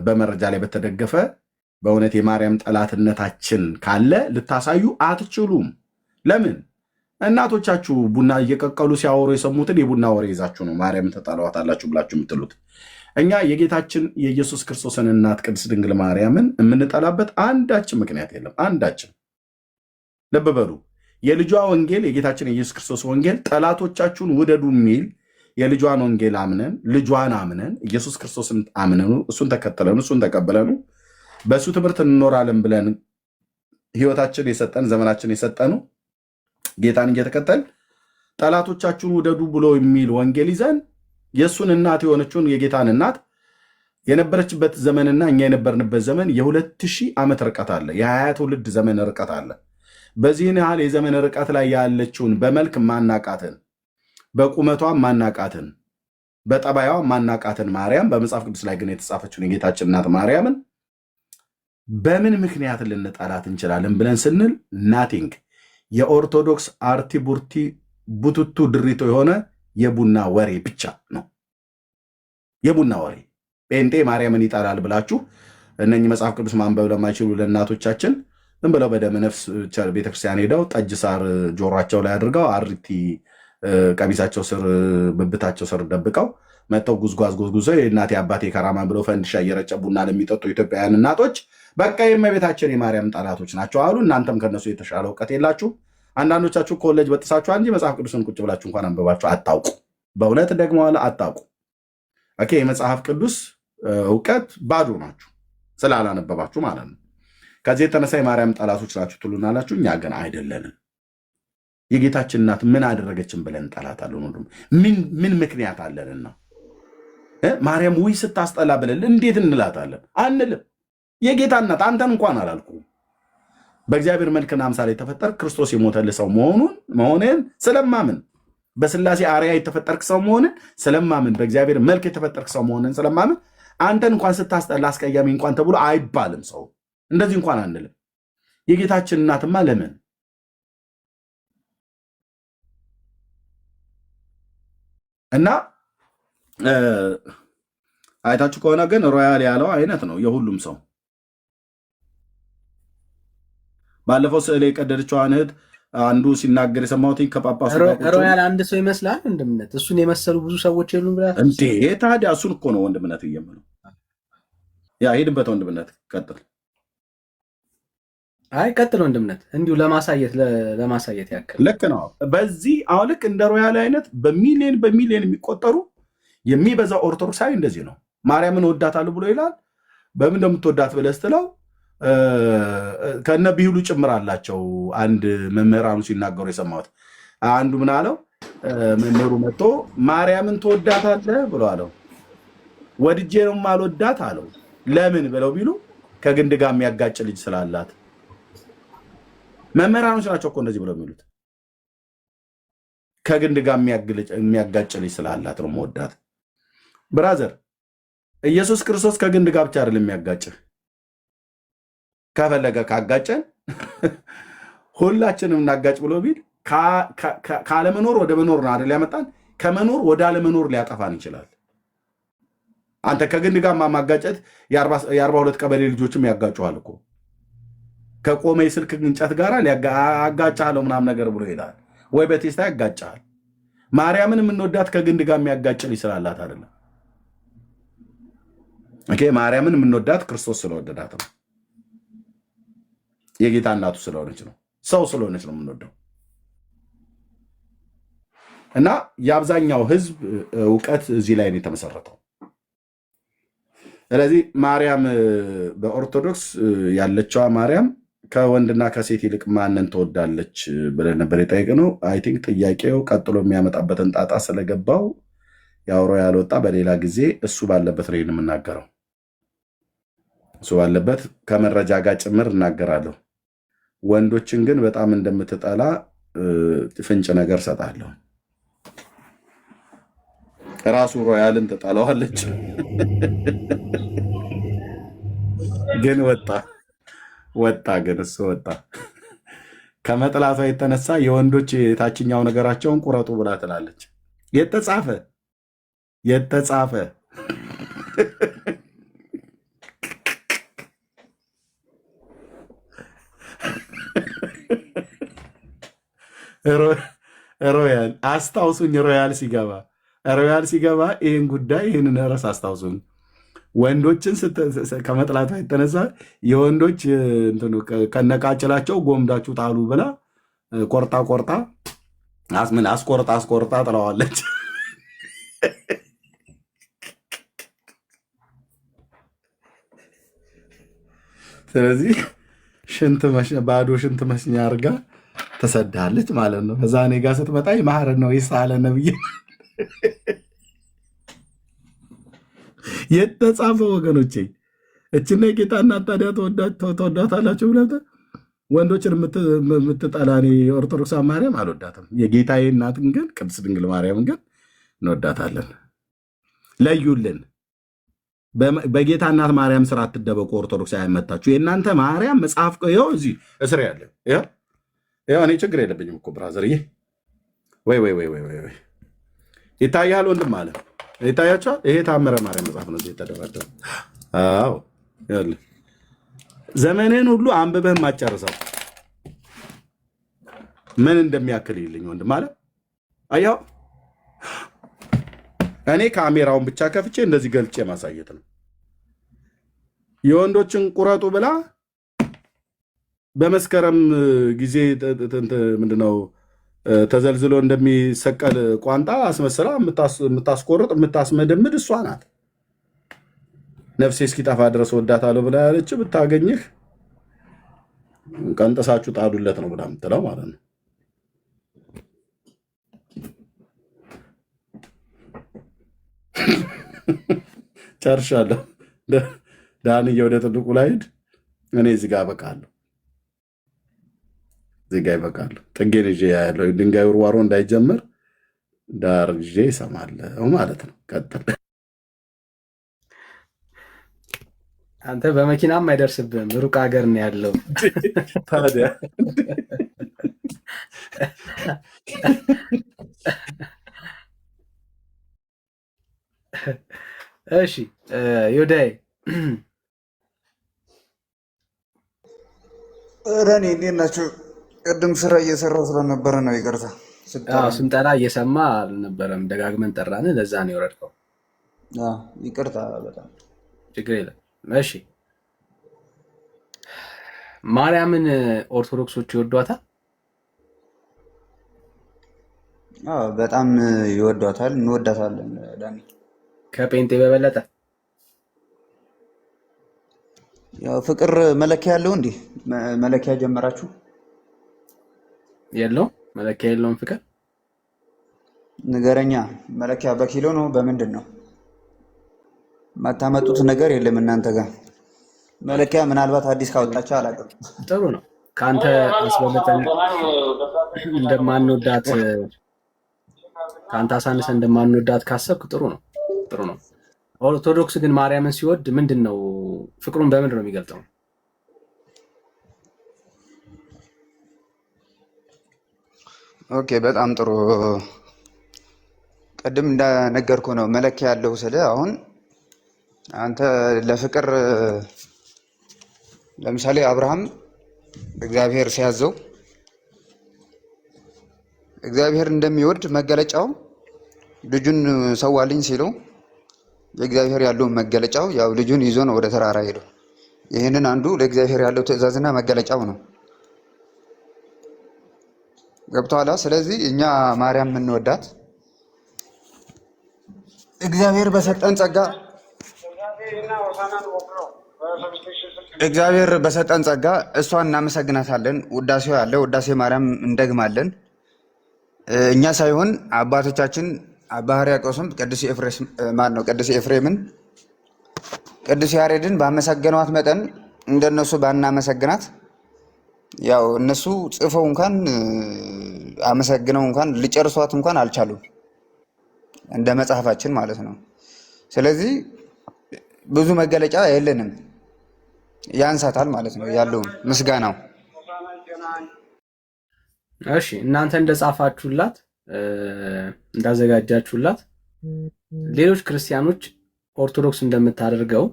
በመረጃ ላይ በተደገፈ በእውነት የማርያም ጠላትነታችን ካለ ልታሳዩ አትችሉም። ለምን? እናቶቻችሁ ቡና እየቀቀሉ ሲያወሩ የሰሙትን የቡና ወሬ ይዛችሁ ነው ማርያም ተጣላዋታላችሁ ብላችሁ የምትሉት። እኛ የጌታችን የኢየሱስ ክርስቶስን እናት ቅድስት ድንግል ማርያምን የምንጠላበት አንዳችን ምክንያት የለም። አንዳችን። ልብ በሉ። የልጇ ወንጌል የጌታችን የኢየሱስ ክርስቶስ ወንጌል ጠላቶቻችሁን ውደዱ የሚል የልጇን ወንጌል አምነን ልጇን አምነን ኢየሱስ ክርስቶስን አምነኑ እሱን ተከተለኑ እሱን ተቀበለኑ በእሱ ትምህርት እንኖራለን ብለን ህይወታችን የሰጠን ዘመናችን የሰጠኑ ጌታን እየተከተል ጠላቶቻችሁን ውደዱ ብሎ የሚል ወንጌል ይዘን የእሱን እናት የሆነችውን የጌታን እናት የነበረችበት ዘመንና እኛ የነበርንበት ዘመን የ2000 ዓመት ርቀት አለ። የ20 ትውልድ ዘመን ርቀት አለ። በዚህን ያህል የዘመን ርቀት ላይ ያለችውን በመልክ ማናቃትን፣ በቁመቷ ማናቃትን፣ በጠባያዋ ማናቃትን ማርያም በመጽሐፍ ቅዱስ ላይ ግን የተጻፈችውን የጌታችን እናት ማርያምን በምን ምክንያት ልንጠላት እንችላለን ብለን ስንል ናቲንግ የኦርቶዶክስ አርቲ ቡርቲ ቡቱቱ ድሪቶ የሆነ የቡና ወሬ ብቻ ነው። የቡና ወሬ። ጴንጤ ማርያምን ይጠላል ብላችሁ እነኚህ መጽሐፍ ቅዱስ ማንበብ ለማይችሉ ለእናቶቻችን ዝም ብለው በደመ ነፍስ ቤተክርስቲያን ሄደው ጠጅ ሳር ጆሯቸው ላይ አድርገው አርቲ ቀሚሳቸው ስር ብብታቸው ስር ደብቀው መጥተው ጉዝጓዝ ጉዝጉዘው የእናቴ አባቴ ከራማ ብለው ፈንድሻ እየረጨ ቡና ለሚጠጡ ኢትዮጵያውያን እናቶች በቃ የእመቤታችን የማርያም ጠላቶች ናቸው አሉ። እናንተም ከነሱ የተሻለ እውቀት የላችሁ። አንዳንዶቻችሁ ኮሌጅ በጥሳችሁ እንጂ መጽሐፍ ቅዱስን ቁጭ ብላችሁ እንኳን አንበባችሁ አታውቁ። በእውነት ደግሞ አታውቁ። ኦኬ የመጽሐፍ ቅዱስ እውቀት ባዶ ናችሁ ስላላነበባችሁ ማለት ነው። ከዚህ የተነሳ የማርያም ጠላቶች ናችሁ ትሉናላችሁ። እኛ ግን አይደለንም። የጌታችን እናት ምን አደረገችን ብለን እንጠላታለን? ምን ምክንያት አለንና ማርያም ውይ ስታስጠላ ብለን እንዴት እንላታለን? አንልም። የጌታ እናት አንተን እንኳን አላልኩ። በእግዚአብሔር መልክና አምሳል የተፈጠር ክርስቶስ የሞተልህ ሰው መሆንን ስለማምን፣ በስላሴ አርያ የተፈጠርክ ሰው መሆንን ስለማምን፣ በእግዚአብሔር መልክ የተፈጠርክ ሰው መሆንን ስለማምን አንተን እንኳን ስታስጠላ አስቀያሚ እንኳን ተብሎ አይባልም። ሰው እንደዚህ እንኳን አንልም። የጌታችን እናትማ ለምን እና አይታችሁ ከሆነ ግን ሮያል ያለው አይነት ነው የሁሉም ሰው። ባለፈው ስዕል የቀደደችዋን እህት አንዱ ሲናገር የሰማሁት ከጳጳሱ ሮያል አንድ ሰው ይመስላል ወንድምነት። እሱን የመሰሉ ብዙ ሰዎች የሉም ብላ እንዴ? ታዲያ እሱን እኮ ነው ወንድምነት እየምለው። ያ ሄድበት ወንድምነት ቀጥል። አይ ቀጥል ወንድምነት፣ እንዲሁ ለማሳየት ያክል ልክ ነው። በዚህ አሁን ልክ እንደ ሮያል አይነት በሚሊዮን የሚቆጠሩ የሚበዛ ኦርቶዶክሳዊ እንደዚህ ነው። ማርያምን ወዳታለሁ ብሎ ይላል። በምን እንደምትወዳት ብለህ ስትለው ከነ ቢሁሉ ጭምር አላቸው። አንድ መምህራኑ ሲናገሩ የሰማሁት አንዱ ምን አለው? መምህሩ መጥቶ ማርያምን ትወዳታለህ ብሎ አለው። ወድጄ ነው የማልወዳት አለው። ለምን ብለው ቢሉ ከግንድ ጋር የሚያጋጭ ልጅ ስላላት። መምህራኖች ናቸው እኮ እንደዚህ ብለው የሚሉት። ከግንድ ጋር የሚያጋጭ ልጅ ስላላት ነው መወዳት። ብራዘር ኢየሱስ ክርስቶስ ከግንድ ጋር ብቻ አይደለም የሚያጋጭህ። ከፈለገ ካጋጨን ሁላችንም እናጋጭ ብሎ ቢል ካለመኖር ወደ መኖር ነው አይደል ያመጣን። ከመኖር ወደ አለመኖር ሊያጠፋን ይችላል። አንተ ከግንድ ጋር ማጋጨት የ42 ቀበሌ ልጆችም ያጋጩሃል እኮ። ከቆመ የስልክ እንጨት ጋር አጋጫለሁ ምናምን ነገር ብሎ ይላል፣ ወይ በቴስታ ያጋጫል። ማርያምን የምንወዳት ከግንድ ጋር የሚያጋጭ ልጅ ስላላት አይደለም። ኦኬ ማርያምን የምንወዳት ክርስቶስ ስለወደዳት ነው። የጌታ እናቱ ስለሆነች ነው። ሰው ስለሆነች ነው የምንወደው። እና የአብዛኛው ህዝብ እውቀት እዚህ ላይ ነው የተመሰረተው። ስለዚህ ማርያም በኦርቶዶክስ ያለችዋ ማርያም ከወንድና ከሴት ይልቅ ማንን ትወዳለች ብለን ነበር የጠየቅነው። አይ ቲንክ ጥያቄው ቀጥሎ የሚያመጣበትን ጣጣ ስለገባው የአውሮ ያልወጣ በሌላ ጊዜ እሱ ባለበት ነው የምናገረው። እሱ ባለበት ከመረጃ ጋር ጭምር እናገራለሁ። ወንዶችን ግን በጣም እንደምትጠላ ፍንጭ ነገር ሰጣለሁ። ራሱ ሮያልን ትጠላዋለች። ግን ወጣ ግን እሱ ወጣ። ከመጥላቷ የተነሳ የወንዶች የታችኛው ነገራቸውን ቁረጡ ብላ ትላለች። የተጻፈ ሮያል አስታውሱኝ። ሮያል ሲገባ ይህን ጉዳይ ይህንን ርዕስ አስታውሱኝ። ወንዶችን ከመጥላቷ የተነሳ የወንዶች ከነቃጭላቸው ጎምዳችሁ ጣሉ ብላ ቆርጣ አስቆርጣ ጥለዋለች። ስለዚህ ባዶ ሽንት መስኛ አድርጋ ተሰዳለች ማለት ነው። ከዛ እኔ ጋር ስትመጣ ማህር ነው ይሳለ ነብይ የተጻፈ ወገኖቼ፣ እችና የጌታ እናት ታዲያ ተወዳታላችሁ ብለህ ወንዶችን የምትጠላ እኔ የኦርቶዶክስ ማርያም አልወዳትም። የጌታዬ እናትን ግን ቅድስት ድንግል ማርያምን ግን እንወዳታለን። ለዩልን። በጌታ እናት ማርያም ስራ አትደበቁ። ኦርቶዶክስ አይመታችሁ። የእናንተ ማርያም መጽሐፍ ይኸው እዚህ እስር ያለ ይኸው እኔ ችግር የለብኝም እኮ ብራዘርዬ። ወይ ይታያል ወንድም አለ ይታያቸዋል። ይሄ ታምረ ማርያም መጽሐፍ ነው የተደረደረ። አዎ ዘመንን ሁሉ አንብበህ ማጨርሰው ምን እንደሚያክል ይልኝ ወንድም አለ። አያው እኔ ካሜራውን ብቻ ከፍቼ እንደዚህ ገልጬ ማሳየት ነው። የወንዶችን ቁረጡ ብላ በመስከረም ጊዜ ምንድነው ተዘልዝሎ እንደሚሰቀል ቋንጣ አስመስላ የምታስቆርጥ የምታስመደምድ እሷ ናት። ነፍሴ እስኪጠፋ ድረስ ወዳታለሁ ብላ ያለች ብታገኝህ ቀንጠሳችሁ ጣዱለት ነው ብላ የምትለው ማለት ነው። ጨርሻለሁ። ዳንዬ ወደ ትልቁ ላይ ሂድ። እኔ እዚህ ጋር እበቃለሁ። ጥጌን ይዤ ያለው ድንጋይ ውርዋሮ እንዳይጀምር ዳር ይዤ እሰማለሁ ማለት ነው። ቀጥል። አንተ በመኪናም አይደርስብህም፣ ሩቅ ሀገር ነው ያለው። ታዲያ እሺ ዮዳይ ረኔ እንዴት ናቸው? ቅድም ስራ እየሰራው ስለነበረ ነው ይቅርታ። ስንጠራ እየሰማ አልነበረም፣ ደጋግመን ጠራን፣ ለዛ ነው የወረድከው። ይቅርታ በጣም ችግር የለም። እሺ ማርያምን ኦርቶዶክሶች ይወዷታል? በጣም ይወዷታል፣ እንወዳታለን። ዳኒ ከጴንጤ በበለጠ ያው ፍቅር መለኪያ ያለው እንዲህ መለኪያ ጀመራችሁ? የለውም መለኪያ የለውም። ፍቅር ንገረኛ። መለኪያ በኪሎ ነው በምንድን ነው? ማታመጡት ነገር የለም እናንተ ጋር መለኪያ። ምናልባት አዲስ ካወጣችሁ አላውቅም። ጥሩ ነው። ከአንተ አስበልጠን እንደማንወዳት ከአንተ አሳንሰን እንደማንወዳት ካሰብክ ጥሩ ነው። ኦርቶዶክስ ግን ማርያምን ሲወድ ምንድን ነው ፍቅሩን በምንድን ነው የሚገልጠው? ኦኬ በጣም ጥሩ። ቅድም እንደነገርኩ ነው መለኪያ ያለው ስለ አሁን አንተ ለፍቅር ለምሳሌ አብርሃም እግዚአብሔር ሲያዘው እግዚአብሔር እንደሚወድ መገለጫው ልጁን ሰዋልኝ ሲለው ለእግዚአብሔር ያለው መገለጫው ያው ልጁን ይዞ ነው ወደ ተራራ ሄደው። ይህንን አንዱ ለእግዚአብሔር ያለው ትእዛዝና መገለጫው ነው። ገብቶሃል? ስለዚህ እኛ ማርያም የምንወዳት እግዚአብሔር በሰጠን ጸጋ እሷን እናመሰግናታለን። ውዳሴው ያለ ውዳሴ ማርያም እንደግማለን። እኛ ሳይሆን አባቶቻችን አባ ሕርያቆስም ቅዱስ ኤፍሬምን ቅዱስ ያሬድን ባመሰገኗት መጠን እንደነሱ ባናመሰግናት፣ ያው እነሱ ጽፈው እንኳን አመሰግነው እንኳን ሊጨርሷት እንኳን አልቻሉም፣ እንደ መጽሐፋችን ማለት ነው። ስለዚህ ብዙ መገለጫ የለንም፣ ያንሳታል ማለት ነው ያለው ምስጋናው። እሺ እናንተ እንደጻፋችሁላት እንዳዘጋጃችሁላት ሌሎች ክርስቲያኖች ኦርቶዶክስ እንደምታደርገው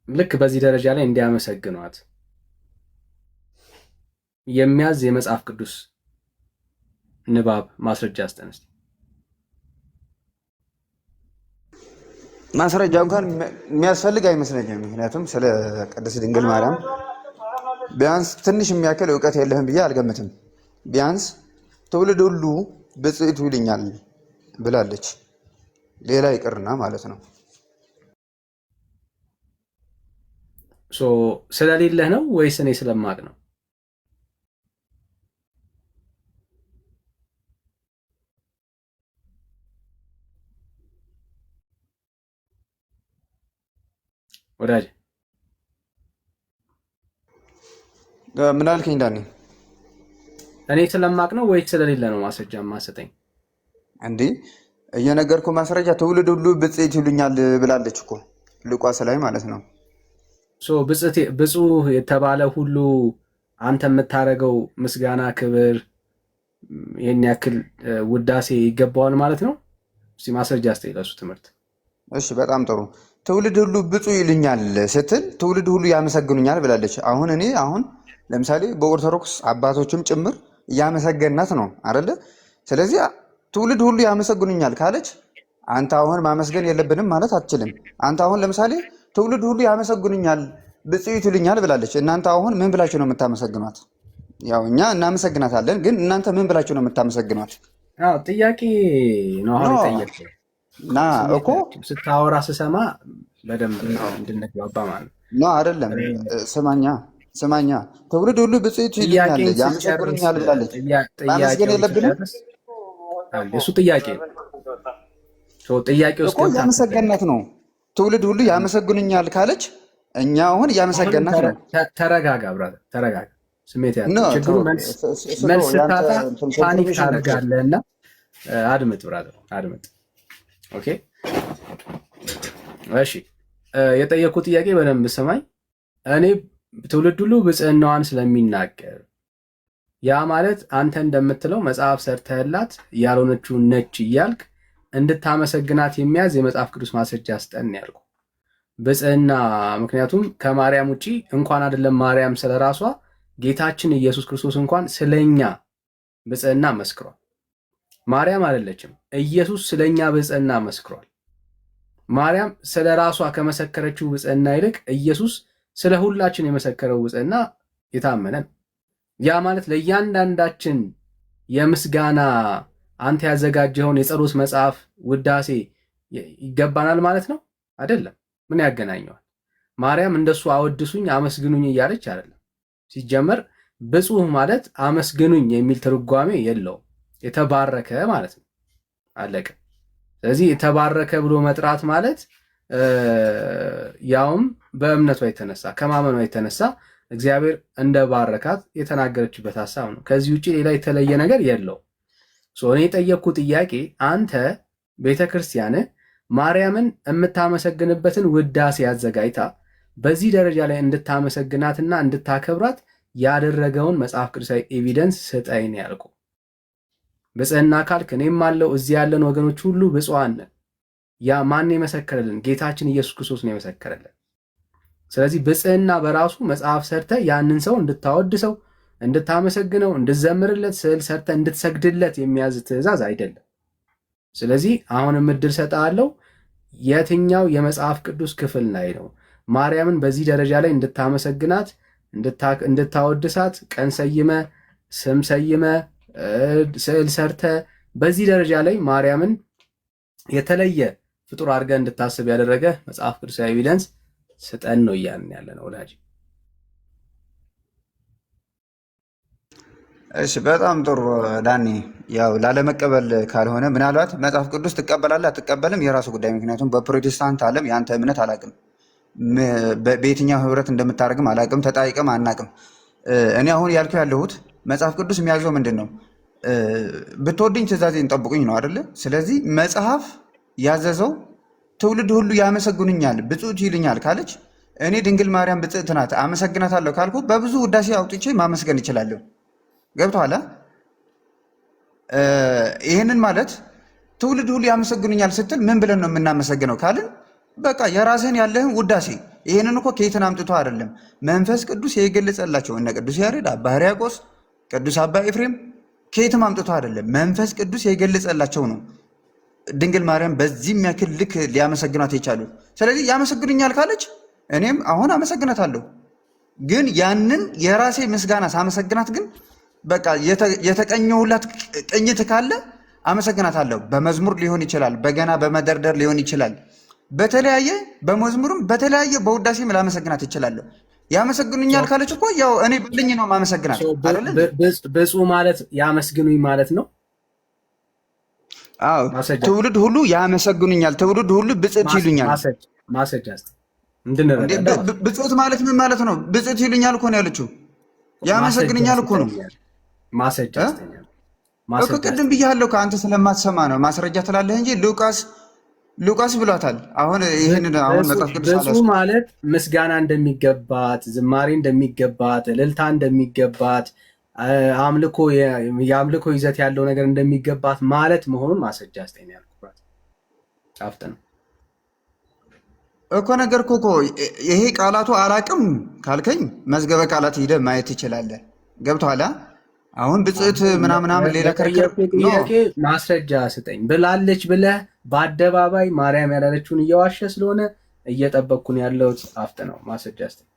ልክ በዚህ ደረጃ ላይ እንዲያመሰግኗት የሚያዝ የመጽሐፍ ቅዱስ ንባብ ማስረጃ አስጠን እስቲ። ማስረጃ እንኳን የሚያስፈልግ አይመስለኝም። ምክንያቱም ስለ ቅድስት ድንግል ማርያም ቢያንስ ትንሽ የሚያክል እውቀት የለህም ብዬ አልገምትም። ቢያንስ ትውልድ ሁሉ ብፅዕቱ ይልኛል ብላለች። ሌላ ይቅርና ማለት ነው። ስለሌለህ ነው ወይስ እኔ ስለማቅ ነው? ወዳጅ ምን አልከኝ ዳኒ? እኔ ስለማቅ ነው ወይስ ስለሌለ ነው ማስረጃ ማሰጠኝ? እንዴ እየነገርኩ ማስረጃ ትውልድ ሁሉ ብፅዕት ይሉኛል ብላለች እኮ ሉቃስ ላይ ማለት ነው። ብፁዕ የተባለ ሁሉ አንተ የምታደርገው ምስጋና፣ ክብር፣ ይህን ያክል ውዳሴ ይገባዋል ማለት ነው። እስቲ ማስረጃ አስተይለሱ ትምህርት። እሺ በጣም ጥሩ። ትውልድ ሁሉ ብፁዕ ይሉኛል ስትል ትውልድ ሁሉ ያመሰግኑኛል ብላለች። አሁን ለምሳሌ በኦርቶዶክስ አባቶችም ጭምር እያመሰገናት ነው አይደለ? ስለዚህ ትውልድ ሁሉ ያመሰግኑኛል ካለች አንተ አሁን ማመስገን የለብንም ማለት አትችልም። አንተ አሁን ለምሳሌ ትውልድ ሁሉ ያመሰግኑኛል ብፅዕት ይሉኛል ብላለች። እናንተ አሁን ምን ብላችሁ ነው የምታመሰግኗት? ያው እኛ እናመሰግናታለን፣ ግን እናንተ ምን ብላችሁ ነው የምታመሰግኗት? ጥያቄ ነው አሁን የጠየቅኩህ እና እኮ ስታወራ ስሰማ በደንብ እንድንግባባ ማለት ነው። አይደለም ስማኛ ትውልድ ሁሉ ብፅዕት ይሉኛል ያመሰግኑኛል ብላለች። ማመስገን የለብንም? እሱ ጥያቄ ውስጥ ያመሰገናት ነው። ትውልድ ሁሉ ያመሰግኑኛል ካለች እኛ አሁን እያመሰገናት ነው። ተረጋጋ ብራዘር፣ ተረጋጋ። ስሜት ችግሩ መልስ ስታጣ ፓኒክ ታደርጋለህና አድምጥ ብራዘር፣ አድምጥ። ኦኬ እሺ፣ የጠየኩ ጥያቄ በደንብ ስማኝ። እኔ ትውልድ ሁሉ ብፅዕናዋን ስለሚናገር ያ ማለት አንተ እንደምትለው መጽሐፍ ሰርተህላት ያልሆነችውን ነች እያልክ እንድታመሰግናት የሚያዝ የመጽሐፍ ቅዱስ ማስረጃ ስጠን ያልኩ ብፅዕና። ምክንያቱም ከማርያም ውጪ እንኳን አይደለም ማርያም ስለራሷ ጌታችን ኢየሱስ ክርስቶስ እንኳን ስለኛ ብፅዕና መስክሯል። ማርያም አይደለችም፣ ኢየሱስ ስለኛ ብፅዕና መስክሯል። ማርያም ስለ ራሷ ከመሰከረችው ብፅዕና ይልቅ ኢየሱስ ስለ ሁላችን የመሰከረው ብፅዕና የታመነ ነው። ያ ማለት ለእያንዳንዳችን የምስጋና አንተ ያዘጋጀኸውን የጸሎት መጽሐፍ ውዳሴ ይገባናል ማለት ነው? አይደለም። ምን ያገናኘዋል? ማርያም እንደሱ አወድሱኝ አመስግኑኝ እያለች አይደለም። ሲጀመር ብፁዕ ማለት አመስግኑኝ የሚል ትርጓሜ የለውም። የተባረከ ማለት ነው። አለቀ። ስለዚህ የተባረከ ብሎ መጥራት ማለት ያውም በእምነቷ የተነሳ ከማመኗ የተነሳ እግዚአብሔር እንደባረካት የተናገረችበት ሀሳብ ነው። ከዚህ ውጭ ሌላ የተለየ ነገር የለውም። እኔ የጠየቅኩ ጥያቄ አንተ ቤተክርስቲያን ማርያምን የምታመሰግንበትን ውዳሴ አዘጋጅታ በዚህ ደረጃ ላይ እንድታመሰግናትና እንድታከብራት ያደረገውን መጽሐፍ ቅዱሳዊ ኤቪደንስ ስጠኝ ያልኩ። ብፅዕና ካልክ እኔም አለው እዚህ ያለን ወገኖች ሁሉ ብፁዓን ነን። ያ ማን የመሰከረልን? ጌታችን ኢየሱስ ክርስቶስ ነው የመሰከረልን። ስለዚህ ብፅዕና በራሱ መጽሐፍ ሰርተ ያንን ሰው እንድታወድሰው፣ እንድታመሰግነው፣ እንድትዘምርለት፣ ስዕል ሰርተ እንድትሰግድለት የሚያዝ ትእዛዝ አይደለም። ስለዚህ አሁንም እድል ሰጥሃለሁ። የትኛው የመጽሐፍ ቅዱስ ክፍል ላይ ነው ማርያምን በዚህ ደረጃ ላይ እንድታመሰግናት፣ እንድታወድሳት፣ ቀን ሰይመ፣ ስም ሰይመ፣ ስዕል ሰርተ በዚህ ደረጃ ላይ ማርያምን የተለየ ፍጡር አድርገህ እንድታስብ ያደረገ መጽሐፍ ቅዱሳዊ ኤቪደንስ ስጠን ነው እያልን ያለ ነው ወዳጅ። እሺ በጣም ጥሩ ዳኒ። ያው ላለመቀበል ካልሆነ ምናልባት መጽሐፍ ቅዱስ ትቀበላለህ አትቀበልም የራሱ ጉዳይ። ምክንያቱም በፕሮቴስታንት ዓለም የአንተ እምነት አላቅም፣ በየትኛው ህብረት እንደምታደርግም አላቅም፣ ተጣይቅም አናቅም። እኔ አሁን ያልኩ ያለሁት መጽሐፍ ቅዱስ የሚያዘው ምንድን ነው? ብትወድኝ ትእዛዜን ጠብቁኝ ነው አይደለ? ስለዚህ መጽሐፍ ያዘዘው ትውልድ ሁሉ ያመሰግኑኛል ብፅዕት ይልኛል ካለች እኔ ድንግል ማርያም ብፅዕት ናት አመሰግናታለሁ ካልኩ በብዙ ውዳሴ አውጥቼ ማመስገን እችላለሁ። ገብቶሃል? ይህንን ማለት ትውልድ ሁሉ ያመሰግኑኛል ስትል ምን ብለን ነው የምናመሰግነው ካልን በቃ የራስህን ያለህን ውዳሴ። ይህንን እኮ ከየትን አምጥቶ አይደለም፣ መንፈስ ቅዱስ የገለጸላቸው እነ ቅዱስ ያሬድ፣ አባ ሕርያቆስ፣ ቅዱስ አባ ኤፍሬም ከየትም አምጥቶ አይደለም፣ መንፈስ ቅዱስ የገለጸላቸው ነው ድንግል ማርያም በዚህ የሚያክል ልክ ሊያመሰግኗት የቻሉ። ስለዚህ ያመሰግኑኛል ካለች እኔም አሁን አመሰግናታለሁ። ግን ያንን የራሴ ምስጋና ሳመሰግናት ግን በቃ የተቀኘሁላት ቅኝት ካለ አመሰግናታለሁ። በመዝሙር ሊሆን ይችላል፣ በገና በመደርደር ሊሆን ይችላል፣ በተለያየ በመዝሙርም በተለያየ በውዳሴም ላመሰግናት ይችላለሁ። ያመሰግኑኛል ካለች እኮ ያው እኔ ብልኝ ነው ማመሰግናት አይደል? ብፁዕ ማለት ያመስግኑኝ ማለት ነው። አዎ ትውልድ ሁሉ ያመሰግኑኛል፣ ትውልድ ሁሉ ብፅዕት ይሉኛል። ማሰጃ ብፅዕት ማለት ምን ማለት ነው? ብፅዕት ይሉኛል እኮ ነው ያለችው። ያመሰግኑኛል እኮ ነው። ማሰጃ እኮ ቅድም ብያለሁ። ከአንተ ስለማትሰማ ነው ማስረጃ ትላለህ እንጂ ሉቃስ ብሏታል። አሁን ይህንን አሁን መጽሐፍ ቅዱስ ብፁዕ ማለት ምስጋና እንደሚገባት፣ ዝማሬ እንደሚገባት፣ እልልታ እንደሚገባት፣ የአምልኮ ይዘት ያለው ነገር እንደሚገባት ማለት መሆኑን ማስረጃ ስጠኝ ያልኩት ጫፍጥ ነው እኮ ነገር እኮ ይሄ ቃላቱ አላቅም ካልከኝ መዝገበ ቃላት ሂደህ ማየት ትችላለህ። ገብቶሃል? አሁን ብፅዕት ምናምን ሌላ ክርክር ማስረጃ ስጠኝ ብላለች ብለህ በአደባባይ ማርያም ያላለችውን እየዋሸ ስለሆነ እየጠበቅኩን ያለው ጻፍት ነው። ማስረጃ ስጠኝ።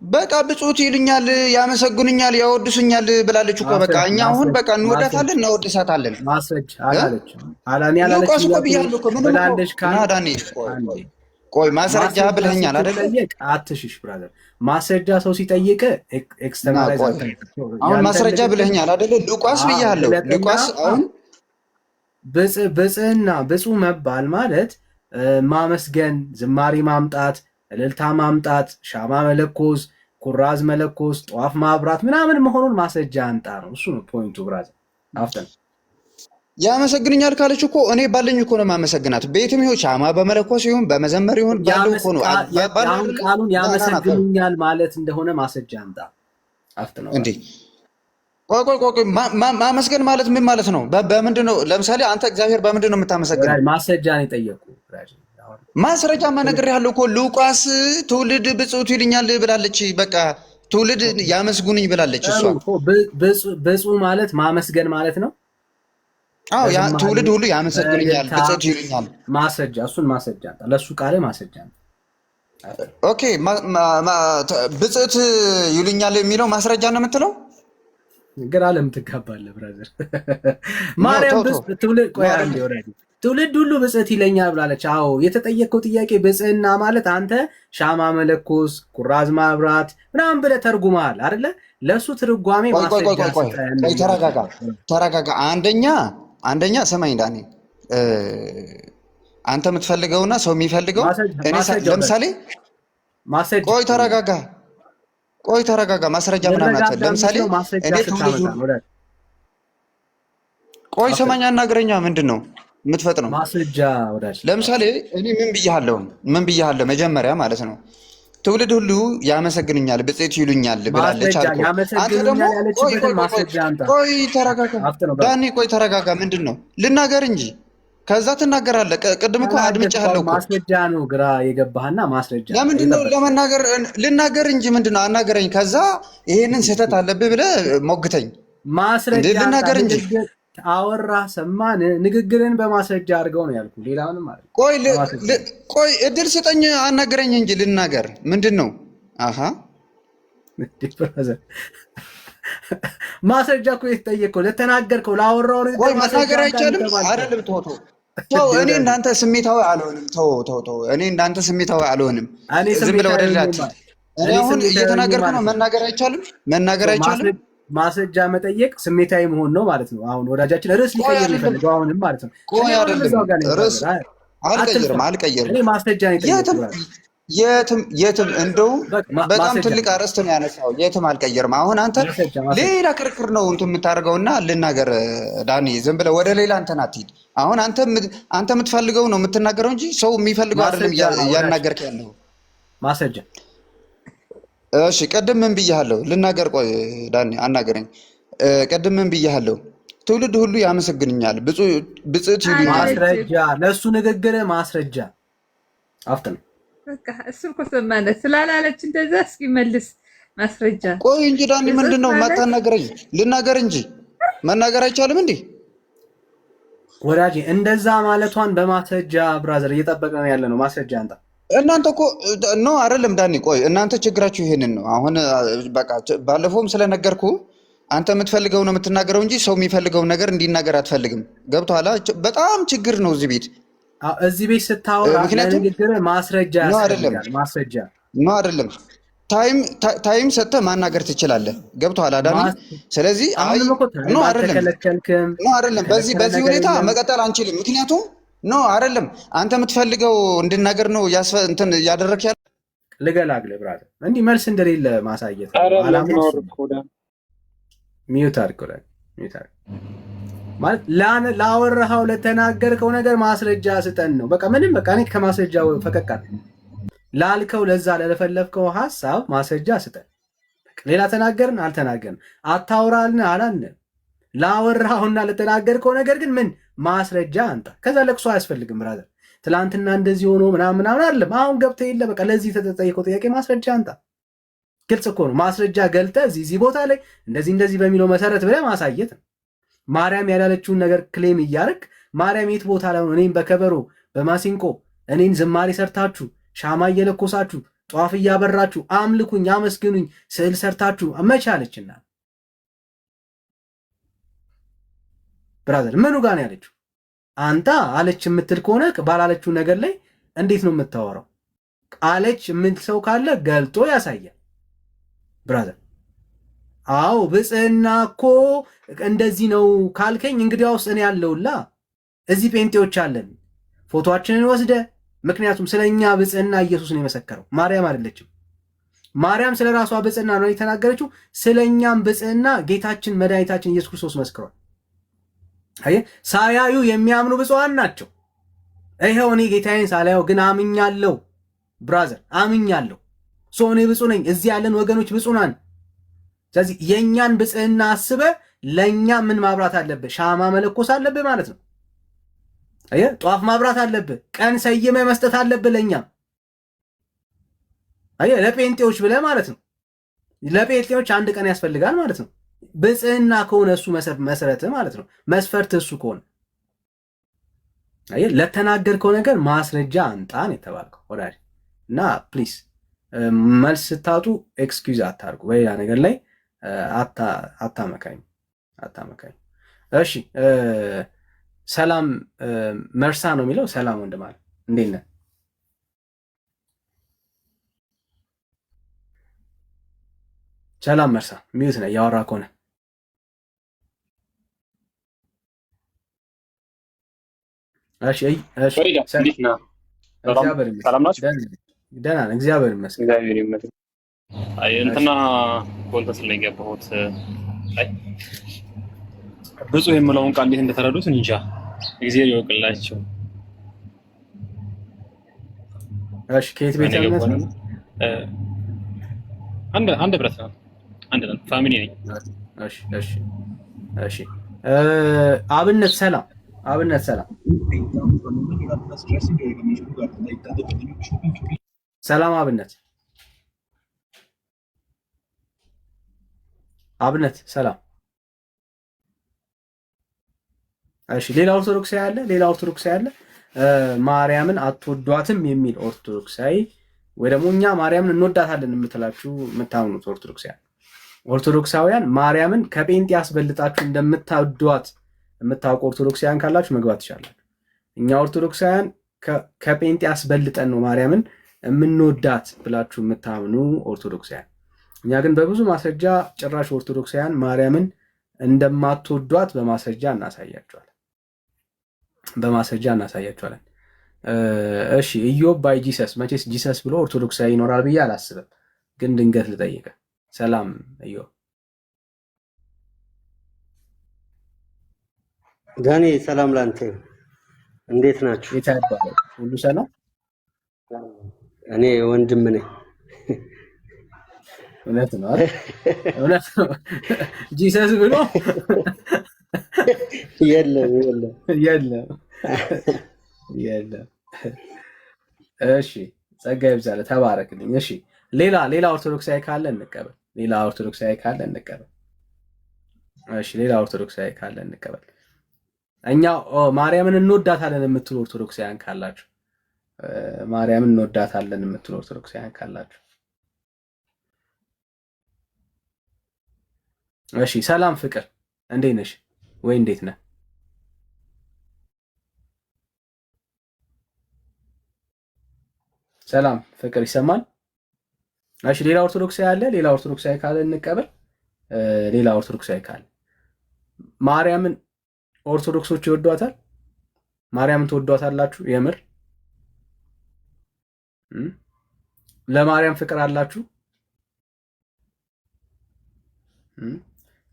በቃ ብፅዕት ይሉኛል፣ ያመሰግኑኛል፣ ያወድሱኛል ብላለች እኮ በቃ እኛ አሁን በቃ እንወዳታለን እናወድሳታለን። ማስረጃ አላለችም። ሉቃስ እኮ ብያለሁ እኮ ምንም ብላለች ዳኔ ቆይ ማስረጃ ብለኸኛል አይደለ? አትሽሽ ብራዘር። ማስረጃ ሰው ሲጠይቅ ኤክስተርናላይዝ አሁን ማስረጃ ብለኸኛል አይደለ? ሉቃስ ብያለሁ። ሉቃስ አሁን ብፅዕና ብፁዕ መባል ማለት ማመስገን፣ ዝማሬ ማምጣት፣ እልልታ ማምጣት፣ ሻማ መለኮስ፣ ኩራዝ መለኮስ፣ ጧፍ ማብራት ምናምን መሆኑን ማስረጃ አንጣ ነው። እሱ ነው ፖይንቱ ብራዘር። አፍተን ያመሰግንኛል ካለች እኮ እኔ ባለኝ እኮ ነው ማመሰግናት። ቤትም ይሁን ሻማ በመለኮስ ይሁን በመዘመር ይሁን ባለው እኮ ነው። ቃሉን ያመሰግኑኛል ማለት እንደሆነ ማስረጃ አምጣ። አፍተን ነው እንዴ? ቆይ ማመስገን ማለት ምን ማለት ነው? በምንድን ነው? ለምሳሌ አንተ እግዚአብሔር በምንድን ነው የምታመሰግነው? ማስረጃ ነው የጠየቁ። ማስረጃ ማነገር ያለው እኮ ሉቃስ ትውልድ ብፅዕት ይሉኛል ብላለች። በቃ ትውልድ ያመስጉንኝ ብላለች እሷ። ብፁዕ ማለት ማመስገን ማለት ነው። አዎ ያ ትውልድ ሁሉ ያመሰግኑኛል ብፅዕት ይሉኛል። ማስረጃ እሱን ማስረጃ ለሱ ቃል ማስረጃ ነው። ኦኬ ብፅዕት ይሉኛል የሚለው ማስረጃ ነው የምትለው? ግራ ለምን ትጋባለህ ብራዘር? ማርያም ትውልድ ቆይ አንዴ ወራዲ ትውልድ ሁሉ ብፅዕት ይለኛል ብላለች። አዎ የተጠየቀው ጥያቄ ብፅዕና ማለት አንተ ሻማ መለኮስ፣ ኩራዝ ማብራት ምናምን ብለህ ተርጉመሃል አይደለ? ለሱ ትርጓሜ ማስረጃ ተረጋጋ። አንደኛ ስማኝ ዳኒ፣ አንተ የምትፈልገውና ሰው የሚፈልገው እኔ ለምሳሌ ማስረጃ ቆይ ተረጋጋ። ማስረጃ ምናምን አትበል። ለምሳሌ እኔ ቆይ ሰማኛ አናግረኛ ምንድን ነው የምትፈጥነው? ማስረጃ ወዳጅ። ለምሳሌ እኔ ምን ብያለሁ መጀመሪያ ማለት ነው ትውልድ ሁሉ ያመሰግኑኛል ብፅዕት ይሉኛል ብላለች አልኩ። አንተ ደግሞ ቆይ ተረጋጋ ዳኒ፣ ቆይ ተረጋጋ። ምንድን ነው ልናገር እንጂ ከዛ ትናገራለህ። ቅድም እኮ አድምጬሃለሁ እኮ። ማስረጃ ነው ግራ የገባህና ማስረጃ ለምንድን ነው ለመናገር ልናገር እንጂ ምንድን ነው አናገረኝ። ከዛ ይሄንን ስህተት አለብህ ብለህ ሞግተኝ። ማስረጃ ልናገር እንጂ አወራ ሰማን። ንግግርን በማስረጃ አድርገው ነው ያልኩህ። ሌላውንም ማለት ቆይ እድል ስጠኝ፣ አናገረኝ እንጂ ልናገር። ምንድን ነው አሃ ማስረጃ እኮ የተጠየቀው ለተናገርከው ላወራው ነገር ቆይ መናገር አይቻልም አይደለም? ቶቶ ተው እኔ እንዳንተ ስሜታዊ አልሆንም። ተው እኔ እንዳንተ ስሜታዊ አልሆንም። ዝም ብለህ ወደ ሌላ እኔ አሁን እየተናገርኩ ነው። መናገር አይቻልም። ማስረጃ መጠየቅ ስሜታዊ መሆን ነው ማለት ነው። አሁን ወዳጃችን ርዕስ ሊቀይር የሚፈልገው አሁንም ማለት ነው። ቆይ አይደለም ርዕስ አልቀየርም። እኔ ማስረጃ ነው የጠየቅኩት። የትም እንደውም በጣም ትልቅ አርዕስት ነው ያነሳው። የትም አልቀየርም። አሁን አንተ ሌላ ክርክር ነው እንትን የምታደርገውና ልናገር ዳኒ፣ ዝም ብለህ ወደ ሌላ እንትን አትሂድ። አሁን አንተ የምትፈልገው ነው የምትናገረው እንጂ ሰው የሚፈልገው አይደለም እያናገርክ ያለው። ማስረጃ እሺ፣ ቅድም ምን ብያለሁ? ልናገር። ቆይ ዳኒ አናገረኝ። ቅድም ምን ብያለሁ? ትውልድ ሁሉ ያመሰግንኛል፣ ብጽዕት ይሉኛል። ማስረጃ ለእሱ ንግግር ማስረጃ አፍጥን። በቃ እሱ እኮ ሰማለት ስላላለች እንደዛ እስኪ መልስ ማስረጃ። ቆይ እንጂ ዳኒ ምንድን ነው የማታናገረኝ? ልናገር እንጂ መናገር አይቻልም እንዴ? ወዳጄ እንደዛ ማለቷን በማስረጃ ብራዘር እየጠበቅን ያለ ነው። ማስረጃ አንተ እናንተ እኮ ነው አይደለም ዳኒ? ቆይ እናንተ ችግራችሁ ይሄንን ነው። አሁን በቃ ባለፈውም ስለነገርኩ አንተ የምትፈልገው ነው የምትናገረው እንጂ ሰው የሚፈልገውን ነገር እንዲናገር አትፈልግም። ገብቶሃል? በጣም ችግር ነው እዚህ ቤት። እዚህ ቤት ስታወራ ለንግግር ማስረጃ ያስፈልጋል። ማስረጃ ነው አይደለም? ታይም ሰጥተህ ማናገር ትችላለህ። ገብቶሃል ዳኒ? ስለዚህ ነው አይደለም? በዚህ ሁኔታ መቀጠል አንችልም። ምክንያቱም ኖ አይደለም አንተ የምትፈልገው እንድናገር ነው እንትን ያደረክ ያለ ልገላግልህ ብራዘር። እንዲህ መልስ እንደሌለ ማሳየት ሚዩት አድርገው ማለት ላወራኸው ለተናገርከው ነገር ማስረጃ ስጠን ነው። በቃ ምንም በቃ እኔ ከማስረጃ ፈቀቅ አለ ላልከው ለዛ ለለፈለፍከው ሐሳብ ማስረጃ ስጠን። ሌላ ተናገርን አልተናገርን አታውራልን አላልን። ላወራኸውና ለተናገርከው ነገር ግን ምን ማስረጃ አንጣ። ከዛ ለቅሶ አያስፈልግም ብራዘር። ትላንትና እንደዚህ ሆኖ ምናምን አይደለም። አሁን ገብተህ የለ በቃ ለዚህ ተጠየቀው ጥያቄ ማስረጃ አንጣ። ግልጽ እኮ ነው። ማስረጃ ገልጠህ እዚህ ቦታ ላይ እንደዚህ በሚለው መሰረት ብለህ ማሳየት ነው። ማርያም ያላለችውን ነገር ክሌም እያደረግ ማርያም የት ቦታ ላይ ነው? እኔን በከበሮ በማሲንቆ እኔን ዝማሬ ሰርታችሁ ሻማ እየለኮሳችሁ ጧፍ እያበራችሁ አምልኩኝ አመስግኑኝ ስዕል ሰርታችሁ መቻለችና ብራዘር ምኑ ጋር ነው ያለችው? አንተ አለች የምትል ከሆነ ባላለችው ነገር ላይ እንዴት ነው የምታወራው? አለች የምትል ሰው ካለ ገልጦ ያሳያል ብራዘር። አዎ ብጽዕና እኮ እንደዚህ ነው ካልከኝ እንግዲያውስ እኔ ያለውላ እዚህ ጴንጤዎች አለን ፎቶአችንን ወስደ። ምክንያቱም ስለኛ ብጽዕና ኢየሱስ ነው የመሰከረው፣ ማርያም አይደለችም። ማርያም ስለ ራሷ ብጽዕና ነው የተናገረችው። ስለኛም ብጽዕና ጌታችን መድኃኒታችን ኢየሱስ ክርስቶስ መስክሯል። ሳያዩ የሚያምኑ ብፁዓን ናቸው። ይኸው እኔ ጌታዬን ሳላየው ግን አምኛለሁ ብራዘር፣ አምኛለሁ። እኔ ብፁዕ ነኝ። እዚህ ያለን ወገኖች ብፁዕ ናን። ስለዚህ የእኛን ብጽዕና አስበ ለእኛ ምን ማብራት አለብህ? ሻማ መለኮስ አለብህ ማለት ነው። ጧፍ ማብራት አለብህ። ቀን ሰይመ መስጠት አለብህ ለእኛም ለጴንጤዎች ብለህ ማለት ነው። ለጴንጤዎች አንድ ቀን ያስፈልጋል ማለት ነው። ብጽዕና ከሆነ እሱ መሰረት ማለት ነው። መስፈርት እሱ ከሆነ ለተናገርከው ነገር ማስረጃ አንጣን የተባልከው ወዳጅ እና ፕሊስ መልስ ስታጡ ኤክስኪውዝ አታርጉ። በሌላ ነገር ላይ አታመካኝ። እሺ ሰላም መርሳ ነው የሚለው። ሰላም ወንድም አለ፣ እንዴት ነህ? ሰላም መርሳ፣ ሚዩት ነህ እያወራ ከሆነ ደህና ነህ? እግዚአብሔር ይመስገን። እንትና ኮንተንስ ላይ ገባሁት። ብፁዕ የምለውን ቃል እንዴት እንደተረዱት እንጃ፣ እግዚአብሔር ይወቅላቸው። እሺ ከየት ቤት ያለህ? አንድ ብረት ነው፣ አንድ ነው፣ ፋሚሊ ነኝ። እሺ አብነት ሰላም፣ አብነት ሰላም፣ ሰላም አብነት፣ አብነት ሰላም። እሺ ሌላ ኦርቶዶክሳዊ አለ? ሌላ ኦርቶዶክሳዊ አለ? ማርያምን አትወዷትም የሚል ኦርቶዶክሳዊ ወይ ደግሞ እኛ ማርያምን እንወዳታለን የምትላችሁ የምታምኑት ኦርቶዶክሳውያን ማርያምን ከጴንጤ አስበልጣችሁ እንደምታወዷት የምታውቁ ኦርቶዶክሳውያን ካላችሁ መግባት ትችላላችሁ። እኛ ኦርቶዶክሳውያን ከጴንጤ አስበልጠን ነው ማርያምን የምንወዳት ብላችሁ የምታምኑ ኦርቶዶክሳውያን። እኛ ግን በብዙ ማስረጃ ጭራሽ ኦርቶዶክሳውያን ማርያምን እንደማትወዷት በማስረጃ እናሳያቸዋለን። እሺ ኢዮብ ባይ ጂሰስ። መቼስ ጂሰስ ብሎ ኦርቶዶክሳዊ ይኖራል ብዬ አላስብም፣ ግን ድንገት ልጠይቀ። ሰላም ኢዮብ። ዳኒ ሰላም ላንተ፣ እንዴት ናችሁ? ይባላል ሁሉ ሰላም። እኔ ወንድም ነኝ። እውነት ነው እውነት ነው። ጂሰስ ብሎ የለም እሺ ጸጋ ይብዛልህ፣ ተባረክልኝ። እሺ ሌላ ኦርቶዶክሳዊ ካለ እንቀበል። እሺ ሌላ ኦርቶዶክሳዊ ካለ እንቀበል። እኛ ማርያምን እንወዳታለን የምትሉ ኦርቶዶክሳውያን ካላችሁ እሺ ሰላም ፍቅር፣ እንዴት ነሽ? ወይ እንዴት ነህ? ሰላም ፍቅር ይሰማል? እሺ ሌላ ኦርቶዶክሳዊ አለ? ሌላ ኦርቶዶክሳዊ ካለ እንቀበል። ሌላ ኦርቶዶክሳዊ ካለ ማርያምን ኦርቶዶክሶች ይወዷታል? ማርያምን ትወዷታላችሁ? የምር ለማርያም ፍቅር አላችሁ?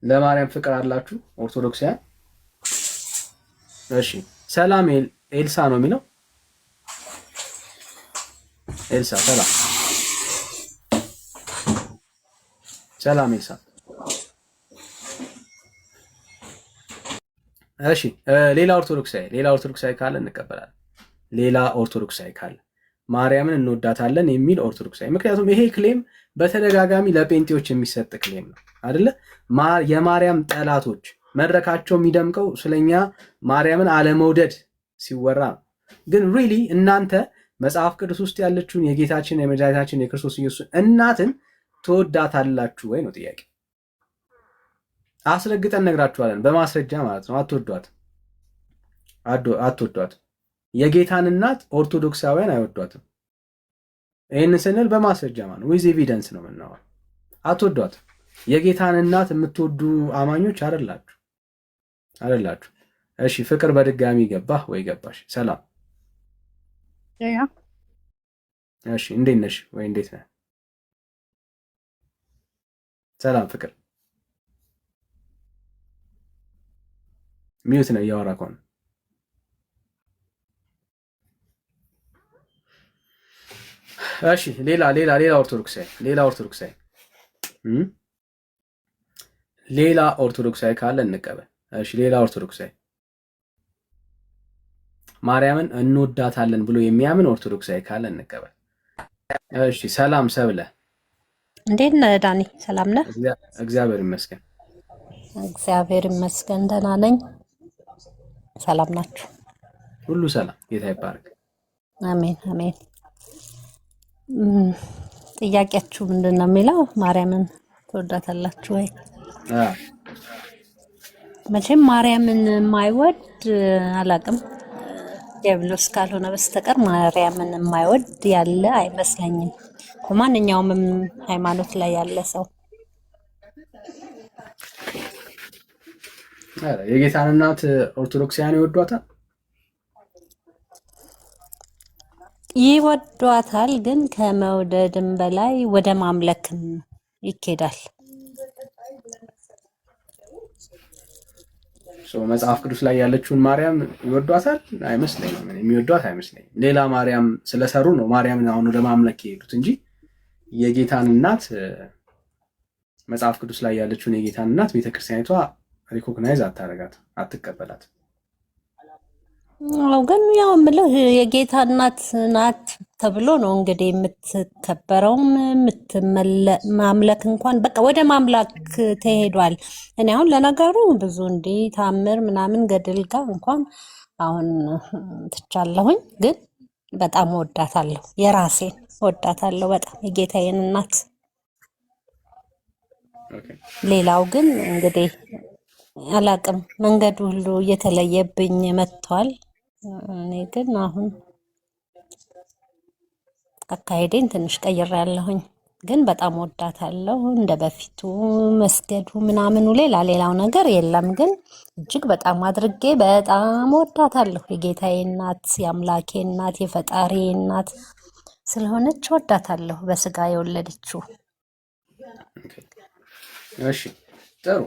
ለማርያም ፍቅር አላችሁ ኦርቶዶክሳውያን? እሺ ሰላም ኤልሳ ነው የሚለው። ኤልሳ ሰላም ኤልሳ። እሺ ሌላ ኦርቶዶክሳዊ ካለ እንቀበላለን። ሌላ ኦርቶዶክሳዊ ካለ ማርያምን እንወዳታለን የሚል ኦርቶዶክሳዊ። ምክንያቱም ይሄ ክሌም በተደጋጋሚ ለጴንጤዎች የሚሰጥ ክሌም ነው አይደለ? የማርያም ጠላቶች መድረካቸው የሚደምቀው ስለኛ ማርያምን አለመውደድ ሲወራ ነው። ግን ሪሊ እናንተ መጽሐፍ ቅዱስ ውስጥ ያለችውን የጌታችን የመድኃኒታችን የክርስቶስ ኢየሱስ እናትን ትወዳታላችሁ ወይ ነው ጥያቄ። አስረግጠን ነግራችኋለን፣ በማስረጃ ማለት ነው። አትወዷትም። የጌታን እናት ኦርቶዶክሳውያን አይወዷትም። ይህንን ስንል በማስረጃ ማለት ዊዝ ኤቪደንስ ነው የምናወራው። አትወዷትም። የጌታን እናት የምትወዱ አማኞች አይደላችሁ። እሺ ፍቅር በድጋሚ ገባህ ወይ ገባሽ? ሰላም እሺ እንዴት ነሽ ወይ እንዴት ነህ? ሰላም ፍቅር። ሚዩት ነው እያወራ ከሆነ። እሺ ሌላ ኦርቶዶክሳዊ ካለ እንቀበል። እሺ ሌላ ኦርቶዶክሳዊ ማርያምን እንወዳታለን ብሎ የሚያምን ኦርቶዶክሳዊ ካለ እንቀበል። እሺ ሰላም ሰብለ፣ እንዴት ነህ ዳኒ? ሰላም ነህ? እግዚአብሔር ይመስገን። እግዚአብሔር ይመስገን ደህና ነኝ። ሰላም ናችሁ? ሁሉ ሰላም፣ ጌታ ይባረክ። አሜን አሜን። ጥያቄያችሁ ምንድን ነው የሚለው? ማርያምን ትወዳታላችሁ ወይ? መቼም ማርያምን የማይወድ አላቅም፣ ዲያብሎስ ካልሆነ በስተቀር ማርያምን የማይወድ ያለ አይመስለኝም። በማንኛውም ሃይማኖት ላይ ያለ ሰው የጌታን እናት ኦርቶዶክሳውያን ይወዷታል? ይወዷታል፣ ግን ከመውደድም በላይ ወደ ማምለክም ይኬዳል። መጽሐፍ ቅዱስ ላይ ያለችውን ማርያም ይወዷታል? አይመስለኝም። የሚወዷት አይመስለኝም። ሌላ ማርያም ስለሰሩ ነው ማርያምን አሁን ወደ ማምለክ የሄዱት እንጂ የጌታን እናት መጽሐፍ ቅዱስ ላይ ያለችውን የጌታን እናት ቤተክርስቲያኒቷ ሪኮግናይዝ አታረጋት፣ አትቀበላት። ግን ያው የምልህ የጌታ እናት ናት ተብሎ ነው እንግዲህ የምትከበረውም ማምለክ እንኳን በቃ ወደ ማምላክ ተሄዷል። እኔ አሁን ለነገሩ ብዙ እንዲህ ታምር ምናምን ገድል ጋር እንኳን አሁን ትቻለሁኝ፣ ግን በጣም ወዳታለሁ፣ የራሴን ወዳታለሁ በጣም የጌታዬን እናት። ሌላው ግን እንግዲህ አላቅም፣ መንገዱ ሁሉ እየተለየብኝ መጥቷል። እኔ ግን አሁን አካሄዴን ትንሽ ቀይሬያለሁኝ። ግን በጣም ወዳታለሁ። እንደ በፊቱ መስገዱ ምናምኑ ሌላው ነገር የለም። ግን እጅግ በጣም አድርጌ በጣም ወዳታለሁ። የጌታዬ እናት፣ የአምላኬ እናት፣ የፈጣሪ እናት ስለሆነች ወዳታለሁ። በስጋ የወለደችው። እሺ ጥሩ